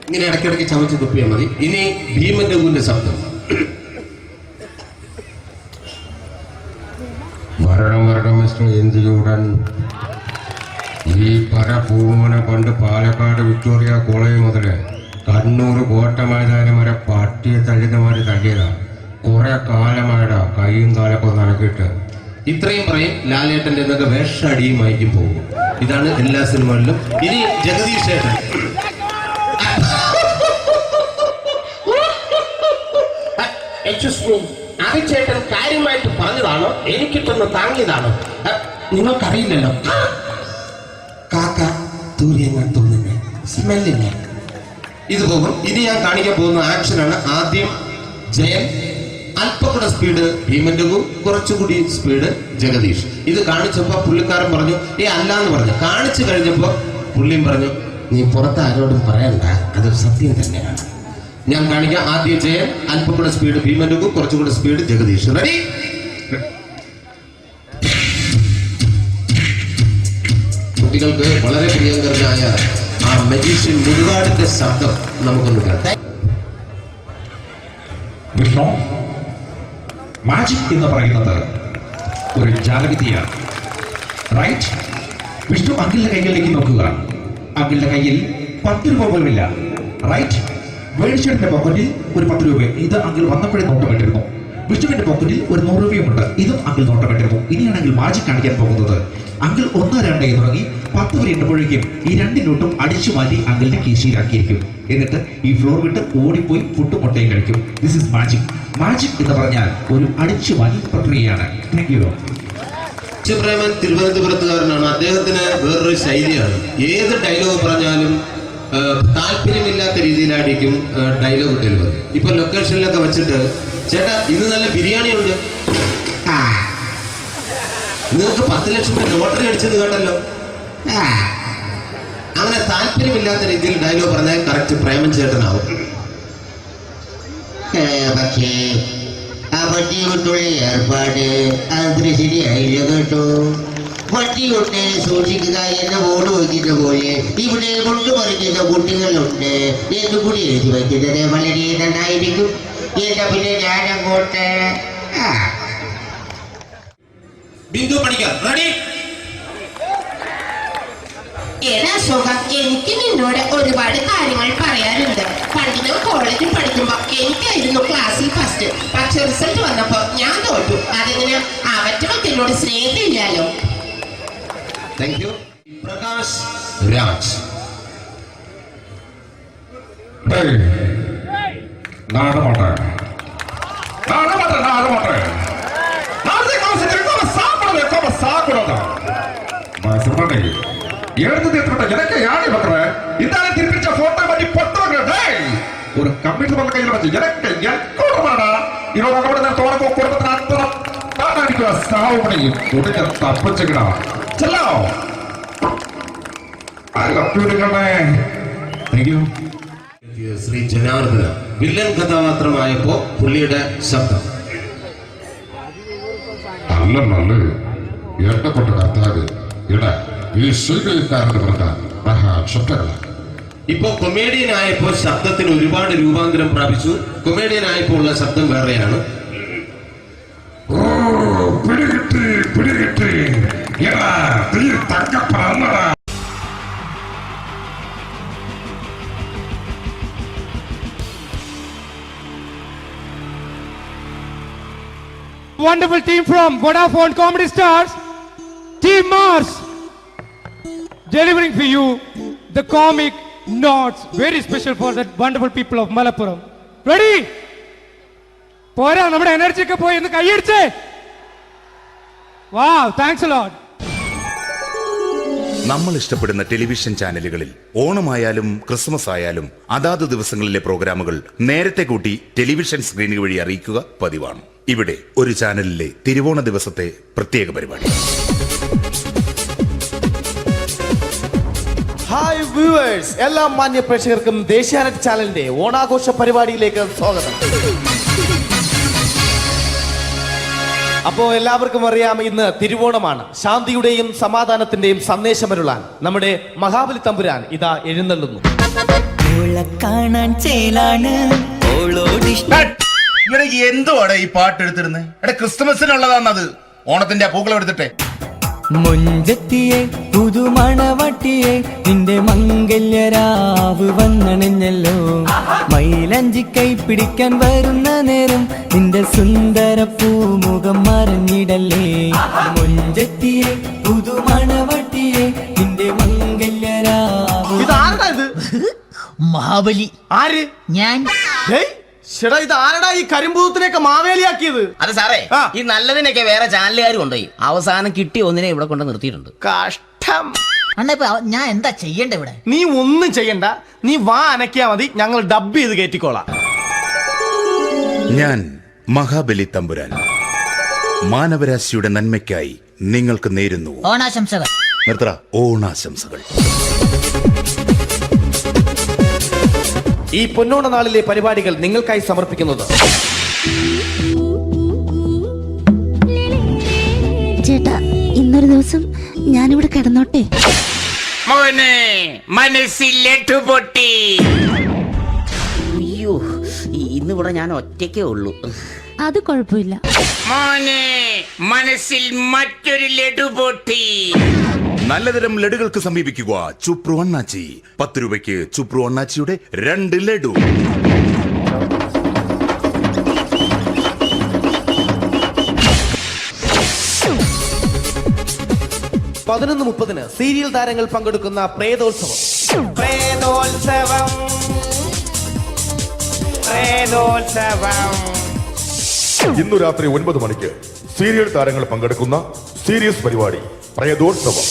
ഇങ്ങനെ ഇടയ്ക്കിടയ്ക്ക് ചവച്ച് തുപ്പിയാൽ മതി. ഇനി ഭീമൻ രഘുവിന്റെ ശബ്ദം. വരണം മിസ്റ്റർ എന്ത് ചൂടൻ. ഈ പര പൂമനെ പണ്ട് പാലക്കാട് വിക്ടോറിയ കോളേജ് മുതല് കണ്ണൂർ കോട്ട മൈതാനം വരെ പട്ടിയെ തള്ളിതമാര് തള്ളിയതാ. കുറെ കാലമായടാ കൈയും കാലൊക്കെ നടക്കിയിട്ട്. ഇത്രയും പറയും. ലാലേട്ടന്റെ എന്നൊക്കെ വേഷടിയുമായിരിക്കും പോകും. ഇതാണ് എല്ലാ സിനിമകളിലും. ഇനി ജഗദീഷ് ചേട്ടൻ. ചേട്ടൻ കാര്യമായിട്ട് പറഞ്ഞതാണോ എനിക്കിട്ടൊന്ന് താങ്ങിയതാണോ? നിങ്ങൾക്കറിയില്ലല്ലോ. കാക്ക തൂര്യങ്ങൾ തോന്നുന്നേ, സ്മെല്ലില്ലേ? ഇത് പോകും. ഇനി ഞാൻ കാണിക്കാൻ പോകുന്ന ആക്ഷനാണ്. ആദ്യം ജയൻ, അല്പം കൂടെ സ്പീഡ് ഭീമൻ രഘു, കുറച്ചുകൂടി സ്പീഡ് ജഗദീഷ്. ഇത് കാണിച്ചപ്പോ പുള്ളിക്കാരൻ പറഞ്ഞു അല്ലാന്ന് പറഞ്ഞു. കാണിച്ചു കഴിഞ്ഞപ്പോ പുള്ളിയും പറഞ്ഞു നീ പുറത്ത് ആരോടും പറയണ്ട, അത് സത്യം തന്നെയാണ്. ഞാൻ കാണിക്കാം. ആദ്യം ജയൻ, അല്പം കൂടെ സ്പീഡ് ഭീമൻ രഘു, കുറച്ചുകൂടെ സ്പീഡ് ജഗദീഷ്. റെഡി? കുട്ടികൾക്ക് വളരെ പ്രിയങ്കരനായ ആ മജീഷ്യൻ മുരുകാടിന്റെ ശബ്ദം നമുക്കൊന്ന് കേൾക്കാം. വിഷ്ണു, മാജിക് എന്ന് പറയുന്നത് ഒരു ജാലവിദ്യയാണ്. റൈറ്റ്? വിഷ്ണു അങ്കിളിന്റെ കൈകളിലേക്ക് നോക്കുക. അങ്കിളിന്റെ കയ്യിൽ 10 രൂപ പോലുമില്ല. റൈറ്റ്? വേണിച്ചേട്ടന്റെ പോക്കറ്റിൽ ഒരു 10 രൂപ. ഇത് അങ്കിൾ വന്നപ്പോഴേ നോട്ടമിട്ടിരുന്നു. വിഷ്ണുവിന്റെ പോക്കറ്റിൽ ഒരു 100 രൂപയുമുണ്ട്. ഇതും അങ്കിൾ നോട്ടമിട്ടിരുന്നു. ഇനിയാണെങ്കിൽ മാജിക് കാണിക്കാൻ പോകുന്നത്. അങ്കിൾ 1, 2 തുടങ്ങി 10 വരെ എണ്ണപ്പോഴേക്കും ഈ 2 നോട്ടും അടിച്ചു മാറ്റി അങ്കിളിന്റെ കീശയിലാക്കിയിരിക്കും. എന്നിട്ട് ഈ ഫ്ലോർ വിട്ട് ഓടിപ്പോയി പുട്ടും മുട്ടയും കഴിക്കും. This is magic. മാജിക് എന്ന് പറഞ്ഞാൽ ഒരു അടിച്ചു മാറ്റി പ്രക്രിയയാണ്. Thank you. പ്രേമൻ തിരുവനന്തപുരത്തുകാരനാണ്. അദ്ദേഹത്തിന് വേറൊരു ശൈലിയാണ്. ഏത് ഡയലോഗ് പറഞ്ഞാലും താല്പര്യമില്ലാത്ത രീതിയിലായിരിക്കും ഡയലോഗ് ഡെലിവറി. ഇപ്പൊ ലൊക്കേഷനിലൊക്കെ വെച്ചിട്ട് ചേട്ടാ ഇന്ന് നല്ല ബിരിയാണി ഉണ്ട്, നിങ്ങൾക്ക് 10 ലക്ഷം രൂപ ലോട്ടറി അടിച്ചത് കേട്ടല്ലോ. അങ്ങനെ താല്പര്യമില്ലാത്ത രീതിയിൽ ഡയലോഗ് പറഞ്ഞാൽ കറക്റ്റ് പ്രേമൻ ചേട്ടനാവും. പക്ഷേ ആ പട്ടിയുകൊണ്ടുള്ള ഏർപ്പാട് അത്ര ശരിയായില്ല കേട്ടോ. പട്ടിയുണ്ട് സൂക്ഷിക്കുക എന്ന ബോർഡ് വയ്ക്കുന്ന പോലെ ഇവിടെ കൊണ്ടുമറിക്കുന്ന കുട്ടികളുണ്ട് എന്ന് കൂടി എഴുതി വയ്ക്കുന്നത് വളരെ നന്നായിരിക്കും. എന്നാ പിന്നെ ഞാനങ്ങോട്ട് ബിന്ദു പണിക്കർ. റെഡി? എനിക്ക് നിന്നോട് ഒരുപാട് കാര്യങ്ങൾ പറയാനുണ്ട്. പണ്ട് ഞാൻ കോളേജിൽ പഠിക്കുമ്പോ എനിക്കായിരുന്നു ക്ലാസ്സിൽ ഫസ്റ്റ്. പക്ഷെ റിസൾട്ട് വന്നപ്പോ ഞാൻ തോറ്റു. അതിന് അവറ്റ മക്കളോട് സ്നേഹമില്ലല്ലോ. Thank you. പ്രകാശ് രാജ്. ஒரு கம்ப்யூட்டர் பண்ண கையில் வச்சு எனக்கு எக்கோடமாடா இவன் கூட தோறக்கோ குடும்பத்தின் அத்தனை தானாடிக்குவா சாவு பண்ணி உடனே தப்பிச்சுக்கடா செல்லோ ശ്രീ ജനാർദ്ദന. വില്ലൻ കഥാപാത്രമായപ്പോ പുള്ളിയുടെ ശബ്ദം. നല്ല നല്ല എണ്ണപ്പെട്ട കർത്താവ് ഇട ഈ സ്വീകരിക്കാരന്റെ പ്രധാന മഹാക്ഷപ്തകള. ഇപ്പൊ കൊമേഡിയൻ ആയപ്പോ ശബ്ദത്തിന് ഒരുപാട് രൂപാന്തരം പ്രാപിച്ചു. കൊമേഡിയൻ ആയപ്പോ ഉള്ള ശബ്ദം വേറെയാണ്. ഓ പിടികിട്ടി എടാ തീ തങ്കപ്പറന്നടാ. wonderful team from Vodafone Comedy Stars, Team Mars, delivering for you the comic notes, very special for the wonderful people of Malappuram. Ready? പോരാ, നമ്മുടെ എനർജി ഒക്കെ പോയി ഒന്ന് കൈയടിച്ചേ. Wow, thanks a lot. നമ്മൾ ഇഷ്ടപ്പെടുന്ന ടെലിവിഷൻ ചാനലുകളിൽ ഓണമായാലും ക്രിസ്മസ് ആയാലും അതാത് ദിവസങ്ങളിലെ പ്രോഗ്രാമുകൾ നേരത്തെ കൂട്ടി ടെലിവിഷൻ സ്ക്രീനുകൾ വഴി അറിയിക്കുക പതിവാണ്. ഇവിടെ ഒരു ചാനലിലെ തിരുവോണ ദിവസത്തെ പ്രത്യേക പരിപാടി. ഹായ് വ്യൂവേഴ്സ്, എല്ലാ മാന്യ പ്രേക്ഷകർക്കും ദേശീയാനെറ്റ് ചാനലിന്റെ ഓണാഘോഷ പരിപാടിയിലേക്ക് സ്വാഗതം. അപ്പോ എല്ലാവർക്കും അറിയാം, ഇന്ന് തിരുവോണമാണ്. ശാന്തിയുടെയും സമാധാനത്തിന്റെയും സന്ദേശമരുളാൻ നമ്മുടെ മഹാബലി തമ്പുരാൻ ഇതാ എഴുന്നള്ളുന്നു. കാണാൻ ചേലാണ് എന്തുവാടെ ഈ പാട്ട് എടുത്തിരുന്നത്? ക്രിസ്തുമസിനുള്ളതാണത്. ഓണത്തിന്റെ പൂക്കളം എടുത്തിട്ടെ. മുഞ്ചത്തിയെ പുതുമണവട്ടിയെ നിന്റെ മംഗല്യരാവ് വന്നണഞ്ഞല്ലോ. മൈലഞ്ചി കൈ പിടിക്കാൻ വരുന്ന നേരം നിന്റെ സുന്ദര പൂമുഖം മറിഞ്ഞിടല്ലേ. മുഞ്ചത്തിയെ പുതുമണവട്ടിയെ നിന്റെ മംഗല്യരാവ്. ഇതാരടാ ഇത്? മഹാബലി. ആര്? ഞാൻ. ചേട്ടാ, ഇത് ആരടാ ഈ കരിമ്പൂത്തിനെയൊക്കെ മാവേലിയാക്കിയത്? അത് സാറേ, ഈ നല്ലതിനൊക്കെ വേറെ ചാനലുകാർ കൊണ്ടുപോയി അവസാനം കിട്ടി ഒന്നിനെ ഇവിടെ കൊണ്ട് നിർത്തിയിട്ടുണ്ട്. കഷ്ടം. അണ്ണാ ഞാൻ എന്താ ചെയ്യണ്ട ഇവിടെ? നീ ഒന്നും ചെയ്യണ്ട, നീ വാ അനക്കിയാ മതി, ഞങ്ങൾ ഡബ് ചെയ്ത് കയറ്റിക്കോളാം. ഞാൻ മഹാബലി തമ്പുരാൻ മാനവരാശിയുടെ നന്മയ്ക്കായി നിങ്ങൾക്ക് നേരുന്നു ഓണാശംസകൾ. നിർത്തറ. ഓണാശംസകൾ. ഈ പൊന്നോണ നാളിലെ പരിപാടികൾ നിങ്ങൾക്കായി സമർപ്പിക്കുന്നത് ചേട്ടാ, ഇന്നൊരു ദിവസം ഞാനിവിടെ കിടന്നോട്ടെ. മോനെ മനസ്സിലെട്ടു പൊട്ടി. അയ്യോ, ഇന്നിവിടെ ഞാൻ ഒറ്റയ്ക്കേ ഉള്ളൂ. അത് കുഴപ്പമില്ല. മോനെ മനസ്സിൽ മറ്റൊരു ലഡു പൊട്ടി. നല്ലതരം ലഡുകൾക്ക് സമീപിക്കുക ചുപ്രു അണ്ണാച്ചി. 10 രൂപയ്ക്ക് ചുപ്രു അണ്ണാച്ചിയുടെ 2 ലഡു. പതിനൊന്ന് 30 സീരിയൽ താരങ്ങൾ പങ്കെടുക്കുന്ന പ്രേതോത്സവം. പ്രേതോത്സവം, പ്രേതോത്സവം. ഇന്നു രാത്രി 9 മണിക്ക് സീരിയൽ താരങ്ങൾ പങ്കെടുക്കുന്ന സീരിയസ് പരിപാടി പ്രേതോത്സവം.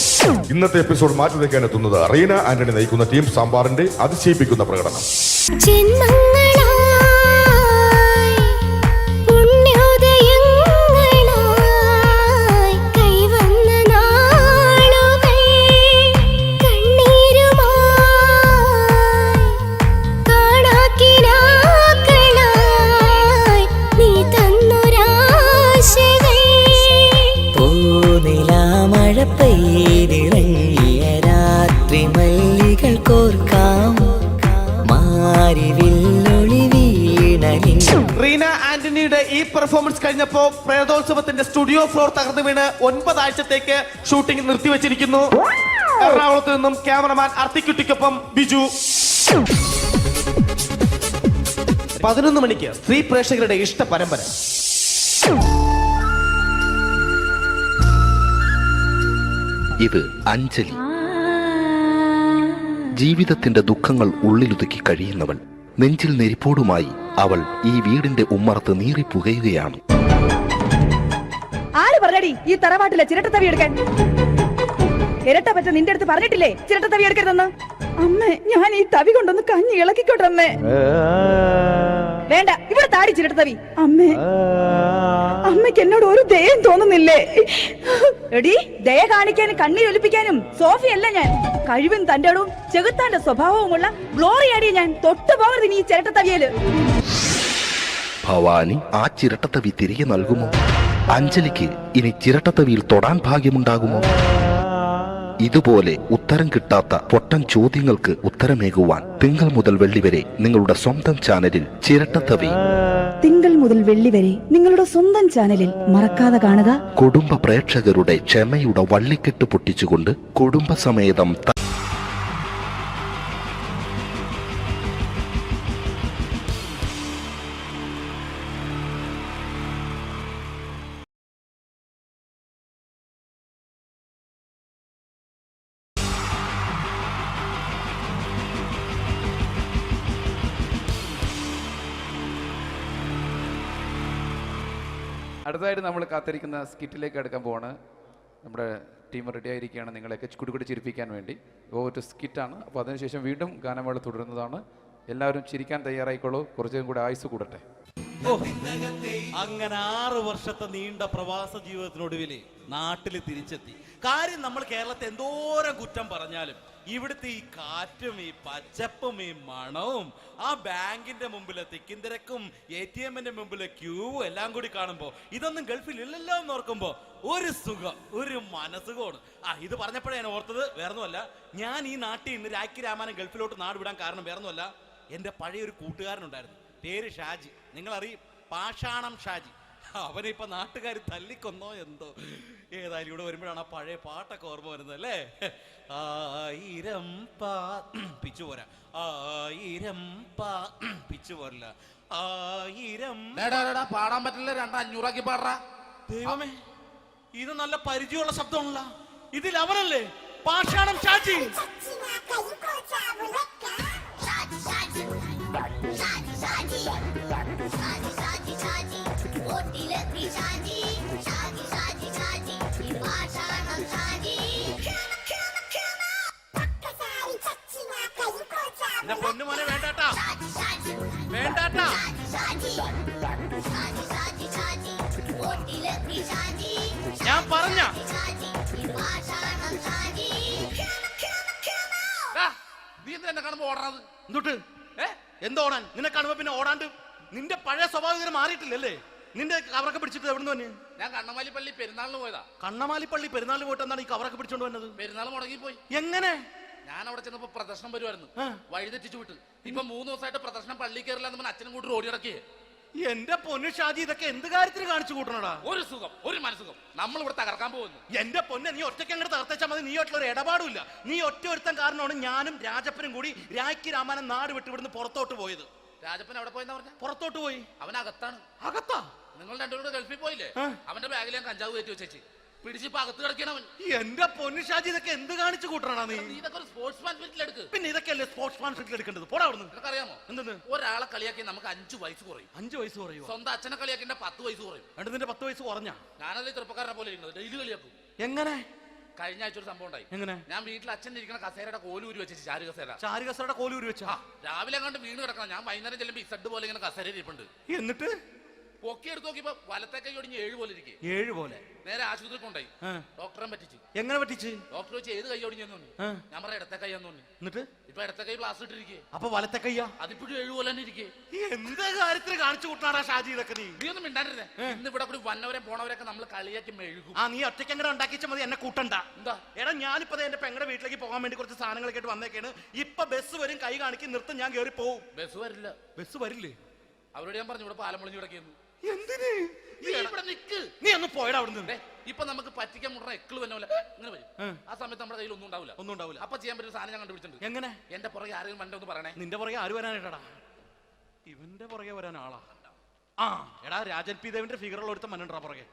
ഇന്നത്തെ എപ്പിസോഡ് മാറ്റി വയ്ക്കാൻ എത്തുന്നത് റീന ആന്റണി നയിക്കുന്ന ടീം സാമ്പാറിന്റെ അതിശയിപ്പിക്കുന്ന പ്രകടനം. റീന ആന്റണിയുടെ ഈ പെർഫോമൻസ് കഴിഞ്ഞപ്പോ പ്രേതോത്സവത്തിന്റെ സ്റ്റുഡിയോ ഫ്ലോർ തകർന്നു വീണ് 9 ആഴ്ചത്തേക്ക് ഷൂട്ടിംഗ് നിർത്തിവെച്ചിരിക്കുന്നു. എറണാകുളത്ത് നിന്നും ക്യാമറമാൻ അർത്തിക്കുട്ടിക്കൊപ്പം ബിജു. 11 മണിക്ക് സ്ത്രീ പ്രേക്ഷകരുടെ ഇഷ്ട പരമ്പര. ഇത് അഞ്ജലി. ജീവിതത്തിന്റെ ദുഃഖങ്ങൾ ഉള്ളിലുതുക്കി കഴിയുന്നവൾ. നെഞ്ചിൽ നെരിപ്പോടുമായി അവൾ ഈ വീടിന്റെ ഉമ്മറത്ത് നീറിപ്പുകയുകയാണ്. ആര് പറഞ്ഞടി ഈ തറവാട്ടിലെ ചിരട്ടത്തവി എടുക്കാൻ? ഇരട്ട പറ്റ നിന്റെ അടുത്ത് പറഞ്ഞിട്ടില്ലേ ചിരട്ടത്തവി എടുക്കരുതെന്ന്? അമ്മേ, ഞാൻ ഈ തവി കൊണ്ടൊന്ന് കഞ്ഞി ഇളക്കിക്കോട്ടെ അമ്മേ. വേണ്ട, ഇവിടെ താടി ചിരട്ടത്തവി. അമ്മേ, അമ്മയ്ക്ക് എന്നോട് ഒരു ദയം തോന്നുന്നില്ലേ? എടി, ദയ കാണിക്കാനും കണ്ണീരൊലിപ്പിക്കാനും സോഫിയല്ല ഞാൻ. കഴിവും തന്റെ ഇടവും ചെകുത്താന്റെ സ്വഭാവവുമുള്ള ഗ്ലോറിയാടിയ ഞാൻ. തൊട്ടു പോകരുത് നീ ചിരട്ടത്തവിയല്. ഭവാനി ആ ചിരട്ടത്തവി തിരികെ നൽകുമോ? അഞ്ജലിക്ക് ഇനി ചിരട്ടത്തവിയിൽ തൊടാൻ ഭാഗ്യമുണ്ടാകുമോ? ഇതുപോലെ ഉത്തരം കിട്ടാത്ത പൊട്ടൻ ചോദ്യങ്ങൾക്ക് ഉത്തരമേകുവാൻ തിങ്കൾ മുതൽ വെള്ളി വരെ നിങ്ങളുടെ സ്വന്തം ചാനലിൽ ചിരട്ടത്തവി. തിങ്കൾ മുതൽ വെള്ളി വരെ നിങ്ങളുടെ സ്വന്തം ചാനലിൽ മറക്കാതെ കാണുക. കുടുംബ പ്രേക്ഷകരുടെ ക്ഷമയുടെ വള്ളിക്കെട്ട് പൊട്ടിച്ചുകൊണ്ട് കുടുംബസമേതം അടുത്തതായിട്ട് നമ്മൾ കാത്തിരിക്കുന്ന സ്കിറ്റിലേക്ക് എടുക്കാൻ പോവാണ്. നമ്മുടെ ടീം റെഡി ആയിരിക്കുകയാണ് നിങ്ങളെയൊക്കെ കുടുകുടി ചിരിപ്പിക്കാൻ വേണ്ടി. ഒരു സ്കിറ്റാണ്. അപ്പോൾ അതിനുശേഷം വീണ്ടും ഗാനമേള തുടരുന്നതാണ്. എല്ലാവരും ചിരിക്കാൻ തയ്യാറായിക്കോളൂ. കുറച്ചും കൂടെ ആയുസ് കൂടട്ടെ. അങ്ങനെ 6 വർഷത്തെ നീണ്ട പ്രവാസ ജീവിതത്തിനൊടുവിൽ നാട്ടിൽ തിരിച്ചെത്തി. കാര്യം നമ്മൾ കേരളത്തെ എന്തോരം കുറ്റം പറഞ്ഞാലും ഇവിടുത്തെ ഈ കാറ്റും ഈ പച്ചപ്പും ഈ മണവും ആ ബാങ്കിന്റെ മുമ്പിലെ തിക്കും തിരക്കും ATM-ന്റെ മുമ്പിലെ ക്യൂവും എല്ലാം കൂടി കാണുമ്പോൾ ഇതൊന്നും ഗൾഫിൽ ഇല്ലല്ലോ എന്ന് ഓർക്കുമ്പോൾ ഒരു സുഖം, ഒരു മനസുഖമാണ്. ഇത് പറഞ്ഞപ്പോഴേ ഞാൻ ഓർത്തത് വേറൊന്നുമല്ല, ഞാൻ ഈ നാട്ടിൽ നിന്ന് രാഖി രാമാനം ഗൾഫിലോട്ട് നാട് വിടാൻ കാരണം വേറൊന്നുമല്ല, എൻ്റെ പഴയൊരു കൂട്ടുകാരനുണ്ടായിരുന്നു, പേര് ഷാജി. നിങ്ങളറിയും, പാഷാണം ഷാജി. അവനെ ഇപ്പൊ നാട്ടുകാർ തല്ലിക്കൊന്നോ എന്തോ. ഏതായാലും ഇവിടെ വരുമ്പോഴാണ് ആ പഴയ പാട്ടൊക്കെ ഓർമ്മ വരുന്നത് അല്ലേ. 1000 പിച്ചു പോരാ, 1000 പിച്ചു പോരില്ല, 1000 പാടാൻ പറ്റില്ല, 200 പാടാ. ദൈവമേ, ഇത് നല്ല പരിചയമുള്ള ശബ്ദമാണല്ലോ. ഇതിൽ അവനല്ലേ പാഷാണം ഷാജി? എന്റെ പൊന്നുമോനെ വേണ്ടാട്ടാ, വേണ്ടാട്ടാ. ഞാൻ പറഞ്ഞ നീ എന്തിനാ കാണുമ്പോ ഓടാത്? എന്തൊട്ട് എന്തോടാൻ? നിന്നെ കാണുമ്പോ പിന്നെ ഓടാണ്ട് നിന്റെ പഴയ സ്വഭാവം ഇങ്ങനെ മാറിയിട്ടില്ലല്ലേ? നിന്റെ കവറൊക്കെ പിടിച്ചിട്ട് എവിടുന്ന് തന്നെ? ഞാൻ കണ്ണമാലിപ്പള്ളി പെരുന്നാളിന് പോയതാ. കണ്ണമാലിപ്പള്ളി പെരുന്നാളിന് പോയിട്ട് എന്താണ് ഈ കവറൊക്കെ പിടിച്ചോണ്ട് വന്നത്? പെരുന്നാൾ മുടങ്ങി പോയി. എങ്ങനെ? ഞാൻ അവിടെ ചെന്നപ്പോ പ്രദർശനം വരുമായിരുന്നു, വഴിതെറ്റിച്ചു വിട്ട്. ഇപ്പൊ 3 ദിവസമായിട്ട് പ്രദർശനം പള്ളി കയറില്ല എന്ന് അച്ഛനും കൂട്ടി ഓടി ഇറക്കിയേ. എന്റെ പൊന്നു ഷാജി, ഇതൊക്കെ എന്ത് കാര്യത്തിന് കാണിച്ചു കൂട്ടണടാ? ഒരു സുഖം, ഒരു മനസുഖം. നമ്മൾ ഇവിടെ തകർക്കാൻ പോകുന്നു. എന്റെ പൊന്നെ, നീ ഒറ്റയ്ക്ക് അങ്ങോട്ട് തകർത്തേച്ചാൽ മതി. നീ ഒറ്റ ഒരു ഇടപാടുമില്ല. നീ ഒറ്റ ഒരുത്തൻ കാരണമാണ് ഞാനും രാജപ്പനും കൂടി രാഖി രാമാനം നാട് വിട്ട് ഇവിടുന്ന് പുറത്തോട്ട് പോയത്. രാജപ്പൻ എവിടെ പോയെന്നാ പറഞ്ഞ? പുറത്തോട്ട് പോയി. അവൻ അകത്താണ്. അകത്താ? നിങ്ങൾ രണ്ടുപേരും ഗൾഫിൽ പോയില്ലേ? അവന്റെ ബാഗിൽ ഞാൻ കഞ്ചാവ് കയറ്റി വെച്ചേച്ച് പിടിച്ചിപ്പോ അകത്ത് കിടക്കണം. എന്റെ പൊന്നു ഷാജി, ഇതൊക്കെ എന്ത് കാണിച്ചു കൂട്ടണ നീ? ഇതൊക്കെ ഒരു സ്പോർട്സ്മാൻ ഫീൽഡിൽ എടുക്ക്. പിന്നെ ഇതൊക്കെയല്ലേ സ്പോർട്സ്മാൻ ഫീൽഡിൽ എടുക്കേണ്ടത്? പോടാ അവിടുന്ന്. നിനക്കറിയാമോ എന്തെന്ന്? ഒരാളെ കളിയാക്കി നമുക്ക് 5 വയസ്സ് കുറയും. 5 വയസ്സ് കുറയും? സ്വന്തം അച്ഛനെ കളിയാക്കി 10 വയസ്സ് കുറയും. എന്നിട്ട് നിന്റെ 10 വയസ്സ് കുറഞ്ഞ? ഞാനത് ചെറുപ്പക്കാരനെ പോലെ ഇരുന്നത് ഡെയിലി കളിയാക്കും. എങ്ങനെ? കഴിഞ്ഞ ആഴ്ച ഒരു സംഭവം ഉണ്ടായി. എങ്ങനെ? ഞാൻ വീട്ടിൽ അച്ഛൻ ഇരിക്കുന്ന കസേരയുടെ കോലൂരി വെച്ചു. ചാരു കസേരയുടെ കോലൂരി വെച്ചാ? രാവിലെ അങ്ങോട്ട് വീണ് കിടക്കണം. ഞാൻ വൈകുന്നേരം ചെല്ലുമ്പോ ഇസഡ് പോലെ ഇങ്ങനെ കസേര ഇരിപ്പുണ്ട്. എന്നിട്ട് പൊക്കി എടുത്ത് നോക്കിയപ്പോ വലത്തെ കൈ ഒടിഞ്ഞ് 7 പോലെ ഇരിക്കും. 7 പോലെ? നേരെ ആശുപത്രി കൊണ്ടായി. ഡോക്ടറെ പറ്റിച്ചു. എങ്ങനെ പറ്റിച്ച്? ഡോക്ടർ വെച്ച് ഏത് കൈ ഒടിഞ്ഞെന്ന് പറഞ്ഞു. ഞാൻ പറയാം ഇടത്തെ കൈയാന്ന് പറഞ്ഞു. എന്നിട്ട് ഇപ്പൊ ഇടത്തെ കൈ പ്ലാസ് ഇട്ടിരിക്കേ. അപ്പൊ വലത്തെ കൈയാ? അതിപ്പോഴും 7 പോലെ തന്നെ ഇരിക്കേ. എന്ത് കാര്യത്തിന് കാണിച്ചു കൂട്ടാടാ ഷാജി ഇതൊക്കെ? നീ ഒന്നും മിണ്ടാണ്ടിരുന്നേ. ഇന്ന് ഇവിടെ കൂടി വന്നവരെ പോണവരൊക്കെ നമ്മൾ കളിയാക്കി മെഴുകും. നീ ഒറ്റയ്ക്ക് അങ്ങനെ ഉണ്ടാക്കിച്ച മതി, എന്നെ കൂട്ടണ്ട. എന്താ? എടാ, ഞാനിപ്പോ എന്റെ പെങ്ങളുടെ വീട്ടിലേക്ക് പോകാൻ വേണ്ടി കുറച്ച് സാധനങ്ങളൊക്കെ ആയിട്ട് വന്നേക്കാണ്. ഇപ്പൊ ബസ് വരും, കൈ കാണിക്കും, നിർത്തും, ഞാൻ കയറി പോവും. ബസ് വരില്ല. ബസ് വരില്ലേ? അവരോട് ഞാൻ പറഞ്ഞു ഇവിടെ പാലം പൊളിഞ്ഞു കിടക്കുന്നു. എന്തിന്? ഇവിടെ നിക്ക്. നീ ഒന്ന് പോയടാ അവിടുന്ന്. ഇപ്പൊ നമുക്ക് പറ്റിക്കാൻ മുട എക്കള് വന്ന പോലെ ഇങ്ങനെ വരും. ആ സമയത്ത് നമ്മുടെ കയ്യിൽ ഒന്നും ഉണ്ടാവില്ല. അപ്പൊ ചെയ്യാൻ പറ്റുന്ന സാധനം ഞാൻ കണ്ടുപിടിച്ചിട്ടുണ്ട്. എങ്ങനെ? എന്റെ പുറകെ ആരെങ്കിലും വണ്ടി ഒന്ന് പറയണേ. നിന്റെ പുറകെ ആര് വരാനായിട്ടാ? ഇവന്റെ പുറകെ വരാൻ ആളാ? എടാ, രാജൻ പി ദേവിന്റെ ഫിഗറുള്ള ഒരുത്തം മനുണ്ടാ പുറകെ.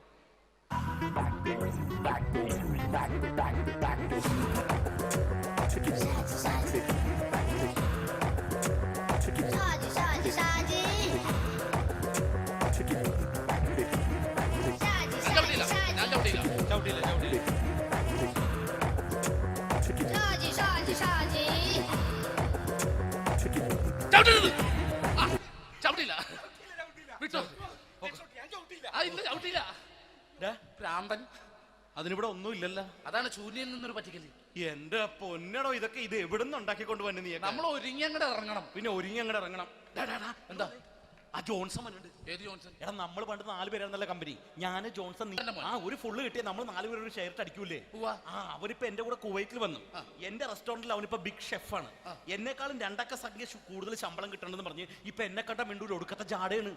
അതിനിവിടെ ഒന്നും ഇല്ലല്ലോ. അതാണ് ചൂലിയിൽ നിന്നൊരു പറ്റിക്കല്. എന്റെ പൊന്നടോ, ഇതൊക്കെ ഇത് എവിടുന്ന് ഉണ്ടാക്കിക്കൊണ്ട് വന്നു നീ? നമ്മൾ ഒരുങ്ങി അങ്ങോട്ട് ഇറങ്ങണം. പിന്നെ ഒരുങ്ങി അങ്ങോട്ട് ഇറങ്ങണം. എന്താ? ആ ജോൺസൺ വന്നിട്ട്. ഏത് ജോൺസൺ? എടാ, നമ്മൾ പണ്ട് 4 പേരായിരുന്നല്ല കമ്പനി. ഞാൻ, ജോൺസൺ, ഒരു ഫുള്ള് കിട്ടിയ നമ്മൾ 4 പേര് ഒരു ഷെയർ അടിക്കൂലേ? അവനിപ്പോ എന്റെ കൂടെ കുവൈറ്റിൽ വന്നു. എന്റെ റെസ്റ്റോറന്റിൽ അവനിപ്പോ ബിഗ് ഷെഫാണ്. എന്നെക്കാളും 2 അക്ക സംഖ്യ കൂടുതൽ ശമ്പളം കിട്ടണമെന്ന് പറഞ്ഞ് ഇപ്പൊ എന്നെ കണ്ട മിണ്ടൂര് ഒടുക്കത്തെ ജാടയാണ്.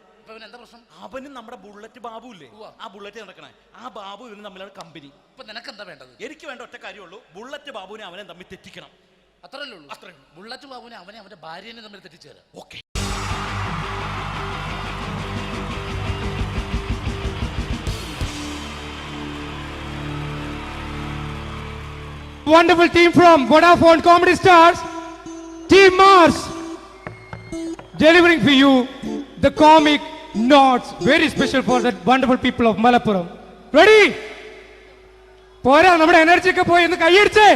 എന്താ പ്രശ്നം? അവനും നമ്മുടെ ബുള്ളറ്റ് ബാബു ഇല്ലേ, ആ ബുള്ളറ്റ് നടക്കണേ, ആ ബാബു ഇവനും തമ്മിലാണ് കമ്പനി. ഇപ്പൊ നിനക്ക് എന്താ വേണ്ടത്? എനിക്ക് വേണ്ട ഒറ്റ കാര്യമുള്ളൂ, ബുള്ളറ്റ് ബാബുവിനെ അവനെ തമ്മിൽ തെറ്റിക്കണം. അത്രയല്ലേ ഉള്ളൂ? അത്രേ. ബുള്ളറ്റ് ബാബുവിനെ അവനെ അവന്റെ ഭാര്യനെ തമ്മിൽ തെറ്റിച്ചു തരാം. Okay. Wonderful team from Vodafone Comedy Stars, Team Mars, delivering for you the comic notes very special for that wonderful people of Malappuram. Ready? പോരാ, നമ്മുടെ എനർജി ഒക്കെ പോയി ഒന്ന് കൈയടിച്ചേ.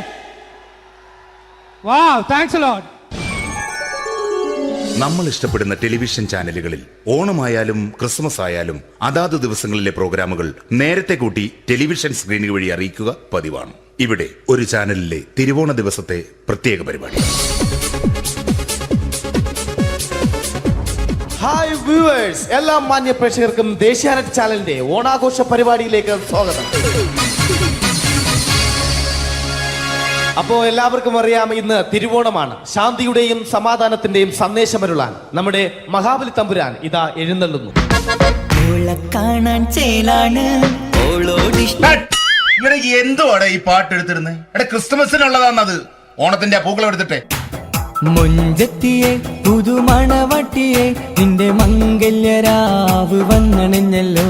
Wow, thanks a lot. നമ്മൾ ഇഷ്ടപ്പെടുന്ന ടെലിവിഷൻ ചാനലുകളിൽ ഓണമായാലും ക്രിസ്മസ് ആയാലും അതാത് ദിവസങ്ങളിലെ പ്രോഗ്രാമുകൾ നേരത്തെ കൂട്ടി ടെലിവിഷൻ സ്ക്രീനുകൾ വഴി അറിയിക്കുക പതിവാണ്. ഇവിടെ ഒരു ചാനലിലെ തിരുവോണ ദിവസത്തെ പ്രത്യേക പരിപാടി. ഹായ് വ്യൂവേഴ്സ്, എല്ലാ മാന്യ പ്രേക്ഷകർക്കും ദേശീയാനെറ്റ് ചാനലിന്റെ ഓണാഘോഷ പരിപാടിയിലേക്ക് സ്വാഗതം. അപ്പോ എല്ലാവർക്കും അറിയാം, ഇന്ന് തിരുവോണമാണ്. ശാന്തിയുടെയും സമാധാനത്തിന്റെയും സന്ദേശമരുളാൻ നമ്മുടെ മഹാബലി തമ്പുരാൻ ഇതാ എഴുന്നള്ളുന്നു. എന്തുവാണ് ഈ പാട്ട് എടുത്തിരുന്നത്? ക്രിസ്മസിനുള്ളതാണത്. ഓണത്തിന്റെ പൂക്കളം എടുത്തിട്ടെ. മുഞ്ചത്തിയെ പുതുമണവട്ടിയെ നിന്റെ മംഗല്യരാവ് വന്നണഞ്ഞല്ലോ.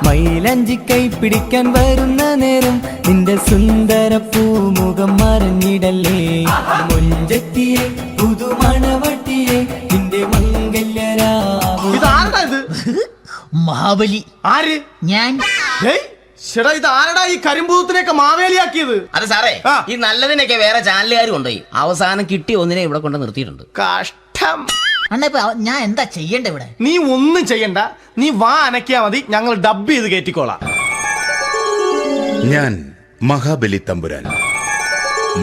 മൈലഞ്ചി കൈ പിടിക്കാൻ വരുന്ന നേരം നിന്റെ സുന്ദര പൂമുഖം മറഞ്ഞിടല്ലേ. മുഞ്ചത്തിയെ പുതുമണവട്ടിയെ നിന്റെ മംഗല്യരാവ്. മഹാബലി. ആര്? ഞാൻ. ചേട്ടാ, ഇത് ആരടാ ഈ കരിമ്പൂത്തിനെയൊക്കെ മാവേലിയാക്കിയത്? അത് സാറേ, ഈ നല്ലതിനൊക്കെ വേറെ ചാനലുകാർ കൊണ്ടുപോയി അവസാനം കിട്ടി ഒന്നിനെ ഇവിടെ കൊണ്ട് നിർത്തിയിട്ടുണ്ട്. കഷ്ടം. അണ്ണ ഇപ്പൊ ഞാൻ എന്താ ചെയ്യണ്ട ഇവിടെ? നീ ഒന്നും ചെയ്യണ്ട, നീ വാ അനക്കിയാ മതി, ഞങ്ങൾ ഡബ് ചെയ്ത് കയറ്റിക്കോളാം. ഞാൻ മഹാബലി തമ്പുരാൻ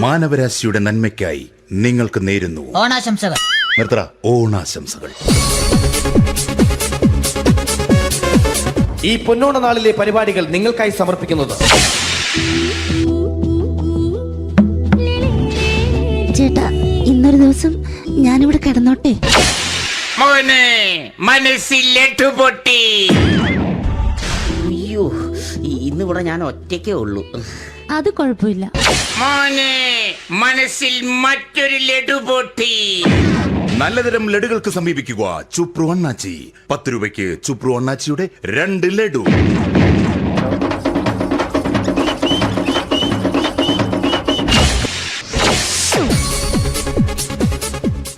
മാനവരാശിയുടെ നന്മയ്ക്കായി നിങ്ങൾക്ക് നേരുന്നു ഓണാശംസകൾ. നിർത്തറ. ഓണാശംസകൾ. ഈ പൊന്നോണ നാളിലെ പരിപാടികൾ നിങ്ങൾക്കായി സമർപ്പിക്കുന്നത് ചേട്ടാ, ഇന്നൊരു ദിവസം ഞാനിവിടെ കിടന്നോട്ടെ. അയ്യോ, ഇന്നിവിടെ ഞാൻ ഒറ്റയ്ക്കേ ഉള്ളൂ. അത് കുഴപ്പമില്ല. മനസ്സിൽ മറ്റൊരു ലഡു പൊട്ടി. നല്ലതരം ലഡുകൾക്ക് സമീപിക്കുക ചുപ്രു അണ്ണാച്ചി. 10 രൂപയ്ക്ക് ചുപ്രു അണ്ണാച്ചിയുടെ 2 ലഡു.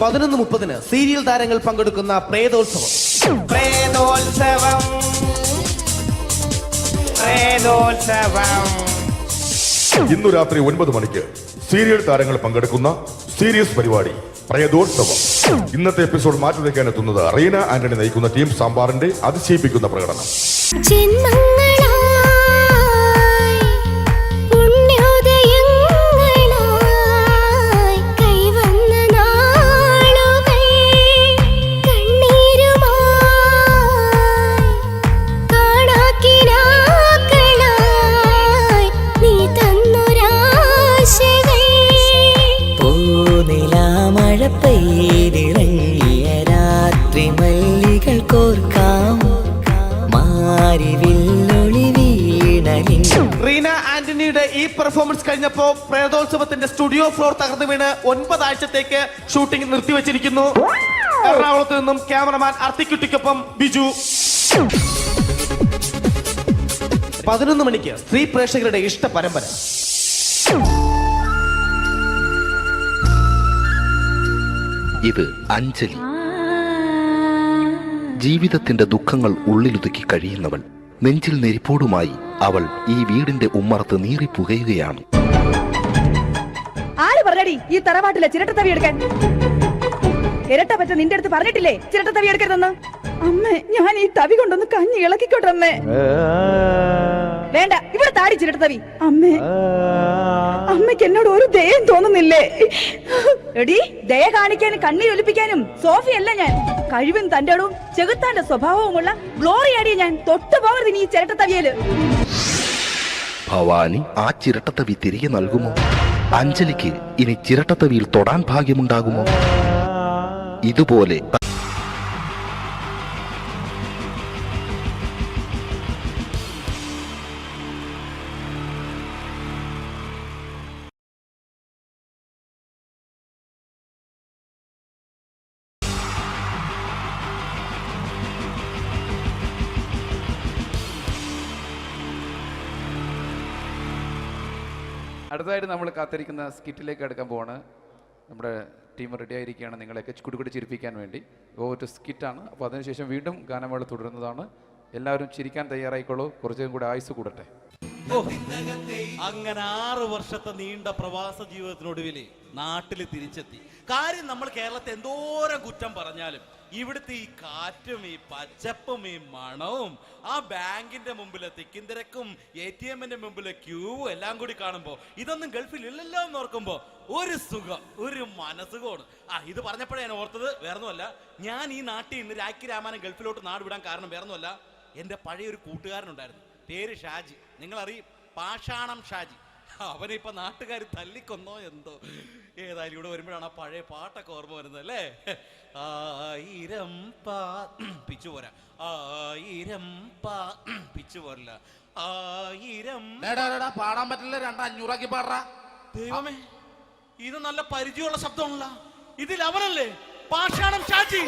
(11:30) സീരിയൽ താരങ്ങൾ പങ്കെടുക്കുന്ന പ്രേതോത്സവം. പ്രേതോത്സവം, പ്രേതോത്സവം. ഇന്നു രാത്രി 9 മണിക്ക് സീരിയൽ താരങ്ങൾ പങ്കെടുക്കുന്ന സീരിയസ് പരിപാടി പ്രേതോത്സവം. ഇന്നത്തെ എപ്പിസോഡ് മാറ്റി വയ്ക്കാൻ എത്തുന്നത് റീന ആന്റണി നയിക്കുന്ന ടീം സാമ്പാറിന്റെ അതിശയിപ്പിക്കുന്ന പ്രകടനം. രാത്രി മല്ലികൾ കോർക്കാം റീന ആന്റണിയുടെ ഈ പെർഫോമൻസ് കഴിഞ്ഞപ്പോ പ്രേതോത്സവത്തിന്റെ സ്റ്റുഡിയോ ഫ്ലോർ തകർന്നു വീണ് 9 ആഴ്ചത്തേക്ക് ഷൂട്ടിംഗ് നിർത്തിവെച്ചിരിക്കുന്നു. എറണാകുളത്ത് നിന്നും ക്യാമറമാൻ അർത്തിക്കുട്ടിക്കൊപ്പം ബിജു. 11 മണിക്ക് സ്ത്രീ പ്രേക്ഷകരുടെ ഇഷ്ട പരമ്പര. ഇത് അഞ്ജലി. ജീവിതത്തിന്റെ ദുഃഖങ്ങൾ ഉള്ളിലൊതുക്കി കഴിയുന്നവൾ. നെഞ്ചിൽ നെരിപ്പോടുമായി അവൾ ഈ വീടിന്റെ ഉമ്മറത്ത് നീറിപ്പുകയുകയാണ്. ആര് പറഞ്ഞടി ഈ തറവാട്ടിലെ ചിരട്ടത്തവി എടുക്കാൻ? ഇരട്ട പറ്റ നിന്റെ അടുത്ത് പറഞ്ഞിട്ടില്ലേ ചിരട്ടത്തവി എടുക്കരുതെന്ന്? അമ്മേ, ഞാൻ ഈ തവി കൊണ്ടൊന്ന് കഞ്ഞി ഇളക്കിക്കോട്ടെ അമ്മേ. വേണ്ട, ഇവിടെ താടി ചിരട്ടത്തവി. അമ്മേ, അമ്മയ്ക്ക് എന്നോട് ഒരു ദയം തോന്നുന്നില്ലേ? എടി, ദയ കാണിക്കാനും കണ്ണീരൊലിപ്പിക്കാനും സോഫിയല്ല ഞാൻ. കഴിവും തന്റെ ഇടവും ചെകുത്താന്റെ സ്വഭാവവുമുള്ള ഗ്ലോറിയാടിയ ഞാൻ. തൊട്ടുപോകരുത് നീ ചിരട്ടത്തവിയല്. ഭവാനി ആ ചിരട്ടത്തവി തിരികെ നൽകുമോ? അഞ്ജലിക്ക് ഇനി ചിരട്ടത്തവിയിൽ തൊടാൻ ഭാഗ്യമുണ്ടാകുമോ? ഇതുപോലെ അടുത്തതായിട്ട് നമ്മൾ കാത്തിരിക്കുന്ന സ്കിറ്റിലേക്ക് എടുക്കാൻ പോവാണ്. നമ്മുടെ ടീം റെഡി ആയിരിക്കുകയാണ് നിങ്ങളെയൊക്കെ കുടുകുടി ചിരിപ്പിക്കാൻ വേണ്ടി. ഒരു സ്കിറ്റാണ്. അപ്പോൾ അതിനുശേഷം വീണ്ടും ഗാനമേള തുടരുന്നതാണ്. എല്ലാവരും ചിരിക്കാൻ തയ്യാറായിക്കോളൂ. കുറച്ചും കൂടെ ആയുസ് കൂടട്ടെ. അങ്ങനെ 6 വർഷത്തെ നീണ്ട പ്രവാസ ജീവിതത്തിനൊടുവിൽ നാട്ടിൽ തിരിച്ചെത്തി. കാര്യം നമ്മൾ കേരളത്തെ എന്തോരം കുറ്റം പറഞ്ഞാലും ഇവിടുത്തെ ഈ കാറ്റും ഈ പച്ചപ്പും ഈ മണവും ആ ബാങ്കിന്റെ മുമ്പിലെ തിക്കും തിരക്കും ATM-ന്റെ മുമ്പിലെ ക്യൂവും എല്ലാം കൂടി കാണുമ്പോൾ ഇതൊന്നും ഗൾഫിൽ ഇല്ലല്ലോ എന്ന് ഓർക്കുമ്പോൾ ഒരു സുഖം, ഒരു മനസുഖമാണ്. ഇത് പറഞ്ഞപ്പോഴേ ഞാൻ ഓർത്തത് വേറൊന്നുമല്ല, ഞാൻ ഈ നാട്ടിൽ നിന്ന് രാഖി രാമായണം ഗൾഫിലോട്ട് നാട് വിടാൻ കാരണം വേറൊന്നുമല്ല, എൻ്റെ പഴയൊരു കൂട്ടുകാരനുണ്ടായിരുന്നു, പേര് ഷാജി. നിങ്ങളറിയും, പാഷാണം ഷാജി. അവനിപ്പോ നാട്ടുകാർ തല്ലിക്കൊന്നോ എന്തോ. ഏതായാലും ഇവിടെ വരുമ്പോഴാണ് ആ പഴയ പാട്ടൊക്കെ ഓർമ്മ വരുന്നത് അല്ലേ. 1000 പിച്ചു പോരാ, 1000 പിച്ചു പോരല്ല, 1000 പാടാൻ പറ്റില്ല, 200 പാടാ. ദൈവമേ, ഇത് നല്ല പരിചയമുള്ള ശബ്ദമാണല്ലോ. ഇതിൽ അവനല്ലേ പാഷാണം ഷാജി?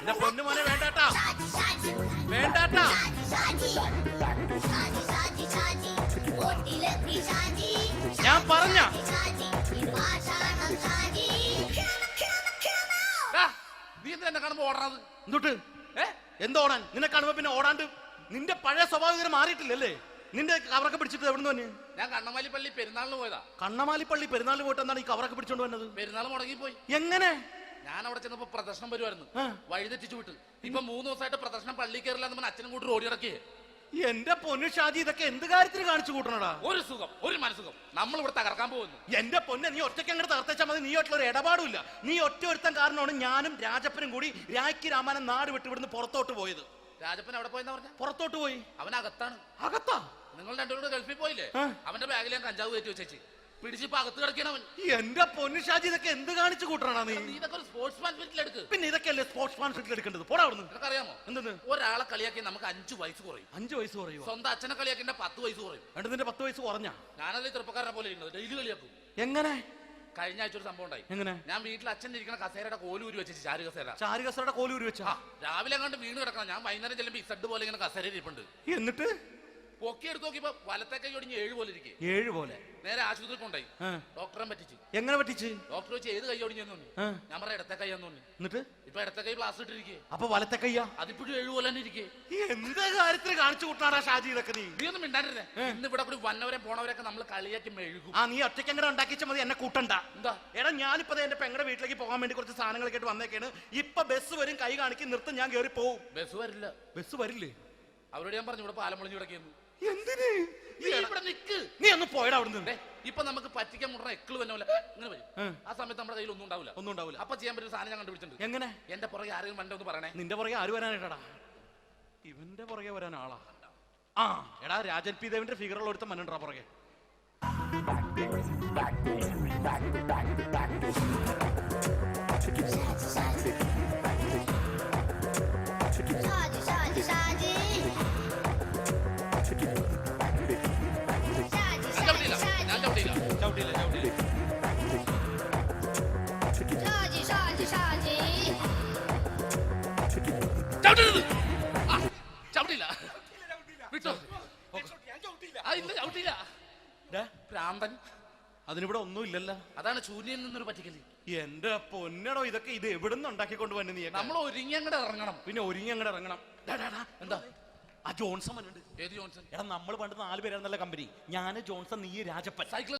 എന്റെ പൊന്നുമോനെ വേണ്ടാട്ടാ, വേണ്ടാട്ടാ. ഞാൻ പറഞ്ഞ നീ എന്തിനാ കാണുമ്പോ ഓടണത്? എന്തൊട്ട് എന്തോടാൻ? നിന്നെ കാണുമ്പോ പിന്നെ ഓടാണ്ട് നിന്റെ പഴയ സ്വഭാവം ഇങ്ങനെ മാറിയിട്ടില്ലല്ലേ? നിന്റെ കവറൊക്കെ പിടിച്ചിട്ട് എവിടെ നിന്ന്? ഞാൻ കണ്ണമാലിപ്പള്ളി പെരുന്നാളിന് പോയതാ. കണ്ണമാലിപ്പള്ളി പെരുന്നാളിന് പോയിട്ട് എന്താണ് ഈ കവറൊക്കെ പിടിച്ചോണ്ട് വന്നത്? പെരുന്നാൾ മുടങ്ങിപ്പോയി. എങ്ങനെ? ഞാൻ അവിടെ ചെന്നപ്പോ പ്രദർശനം വരുമായിരുന്നു, വഴിതെറ്റിച്ചു വിട്ട്. ഇപ്പൊ 3 ദിവസമായിട്ട് പ്രദർശനം പള്ളി കയറില്ല എന്ന് അച്ഛനും കൂട്ടി ഓടി ഇറക്കിയേ. എന്റെ പൊന്നു ഷാജി, ഇതൊക്കെ എന്ത് കാര്യത്തിന് കാണിച്ചു കൂട്ടണടാ? ഒരു സുഖം, ഒരു മനസുഖം. നമ്മൾ ഇവിടെ തകർക്കാൻ പോകുന്നു. എന്റെ പൊന്നെ, നീ ഒറ്റയ്ക്ക് അങ്ങോട്ട് തകർത്തേച്ചാൽ മതി. നീ ഒറ്റ ഒരു ഇടപാടുമില്ല. നീ ഒറ്റ ഒരുത്തൻ കാരണമാണ് ഞാനും രാജപ്പനും കൂടി രാഖി രാമായണം നാട് വിട്ട് ഇവിടുന്ന് പുറത്തോട്ട് പോയത്. രാജപ്പൻ എവിടെ പോയെന്നാ പറഞ്ഞ? പുറത്തോട്ട് പോയി. അവനകത്താണ്. അകത്താ? നിങ്ങൾ രണ്ടുപേരും ഗൾഫിൽ പോയില്ലേ? അവന്റെ ബാഗിൽ ഞാൻ കഞ്ചാവ് കയറ്റി വെച്ചേച്ച് പിടിച്ചിപ്പോ അകത്ത് കിടക്കണവൻ. എന്റെ പൊന്നു ഷാജി, ഇതൊക്കെ എന്ത് കാണിച്ചു കൂട്ടണ നീ? ഇതൊക്കെ ഒരു സ്പോർട്സ്മാൻ ഫീൽഡിൽ എടുക്ക്. പിന്നെ ഇതൊക്കെയല്ലേ സ്പോർട്സ്മാൻ ഫീൽഡിൽ എടുക്കേണ്ടത്? പോടാ അവിടുന്ന്. നിനക്കറിയാമോ എന്തെന്ന്? ഒരാളെ കളിയാക്കി നമുക്ക് 5 വയസ്സ് കുറയും. 5 വയസ്സ് കുറയും? സ്വന്തം അച്ഛനെ കളിയാക്കി 10 വയസ്സ് കുറയും. നിന്റെ 10 വയസ്സ് കുറഞ്ഞാ? ഞാനത് ചെറുപ്പക്കാരനെ പോലെ ഇരുന്നത് ഡെയിലി കളിയാക്കും. എങ്ങനെ? കഴിഞ്ഞ ആഴ്ച ഒരു സംഭവം ഉണ്ടായി. എങ്ങനെ? ഞാൻ വീട്ടിൽ അച്ഛൻ ഇരിക്കുന്ന കസേരയുടെ കോലൂരി വെച്ചു. ചാരു കസേരയുടെ കോലൂരി വെച്ചാ? രാവിലെ അങ്ങോട്ട് വീണ് കിടക്കണം. ഞാൻ വൈകുന്നേരം ചെല്ലുമ്പോ ഇസഡ് പോലെ ഇങ്ങനെ കസേര ഇരിപ്പുണ്ട്. എന്നിട്ട് പൊക്കി എടുത്ത് നോക്കിയപ്പോ വലത്തെ കൈ ഒടിഞ്ഞ് 7 പോലെ ഇരിക്കും. 7 പോലെ? നേരെ ആശുപത്രി കൊണ്ടായി. ഡോക്ടറെ പറ്റിച്ചു. എങ്ങനെ പറ്റിച്ച്? ഡോക്ടർ വെച്ച് ഏത് കൈ ഒടിഞ്ഞെന്ന് പറഞ്ഞു. ഞാൻ പറഞ്ഞ ഇടത്തെ കൈയാന്ന് പറഞ്ഞു. എന്നിട്ട് ഇപ്പൊ ഇടത്തെ കൈ പ്ലാസ്റ്റർ ഇട്ടിരിക്കേ. അപ്പൊ വലത്തെ കൈയാ? അതിപ്പോഴും 7 പോലെ തന്നെ ഇരിക്കേ. എന്ത് കാര്യത്തിന് കാണിച്ചു കൂട്ടാടാ ഷാജി ഇതൊക്കെ? നീ ഒന്നും മിണ്ടാണ്ടിരുന്നേ. ഇന്ന് ഇവിടെ കൂടി വന്നവരെ പോണവരൊക്കെ നമ്മൾ കളിയാക്കി മെഴുകും. നീ ഒറ്റയ്ക്ക് അങ്ങനെ ഉണ്ടാക്കിച്ച മതി, എന്നെ കൂട്ടണ്ട. എന്താ? എടാ, ഞാനിപ്പോ എന്റെ പെങ്ങളുടെ വീട്ടിലേക്ക് പോകാൻ വേണ്ടി കുറച്ച് സാധനങ്ങളൊക്കെ ആയിട്ട് വന്നേക്കാണ്. ഇപ്പൊ ബസ് വരും, കൈ കാണിക്കും, നിർത്തും, ഞാൻ കയറി പോവും. ബസ് വരില്ല. ബസ് വരില്ലേ? അവരോട് ഞാൻ പറഞ്ഞു ഇവിടെ പാലം പൊളിഞ്ഞു കിടക്കുന്നു. എന്തിന്? ഇവിടെ നിക്ക്. നീ ഒന്ന് പോയടാ അവിടുന്ന്. ഇപ്പൊ നമുക്ക് പറ്റിക്കാൻ മുടണ എക്കിള് വന്ന പോലെ ഇങ്ങനെ വരും. ആ സമയത്ത് നമ്മുടെ കയ്യിൽ ഒന്നും ഉണ്ടാവില്ല. അപ്പൊ ചെയ്യാൻ പറ്റുന്ന സാധനം ഞാൻ കണ്ടുപിടിച്ചിട്ടുണ്ട്. എങ്ങനെ? എന്റെ പുറകെ ആരെങ്കിലും വണ്ടി ഒന്ന് പറയണേ. നിന്റെ പുറകെ ആര് വരാനായിട്ടാ? ഇവന്റെ പുറകെ വരാൻ ആളാ? എടാ, രാജൻ പി ദേവിന്റെ ഫിഗറുള്ള ഒരുത്തം മനുണ്ടാ പുറകെ. അതിനിവിടെ ഒന്നും ഇല്ലല്ലോ. അതാണ് ശൂന്യയിൽ നിന്നൊരു പറ്റിക്കല്. എന്റെ പൊന്നടോ, ഇതൊക്കെ ഇത് എവിടുന്ന് ഉണ്ടാക്കിക്കൊണ്ട് വന്നു നീ? നമ്മൾ ഒരുങ്ങി അങ്ങോട്ട് ഇറങ്ങണം. പിന്നെ ഒരുങ്ങി അങ്ങോട്ട് ഇറങ്ങണം. എന്താ? ആ ജോൺസൺ വന്നിട്ടുണ്ട്. ഏത് ജോൺസൺ? എടാ, നമ്മൾ പണ്ട് 4 പേരായിരുന്നല്ല കമ്പനി. ഞാന്, ജോൺസൺ, നീ, രാജപ്പൻ. സൈക്കിൾ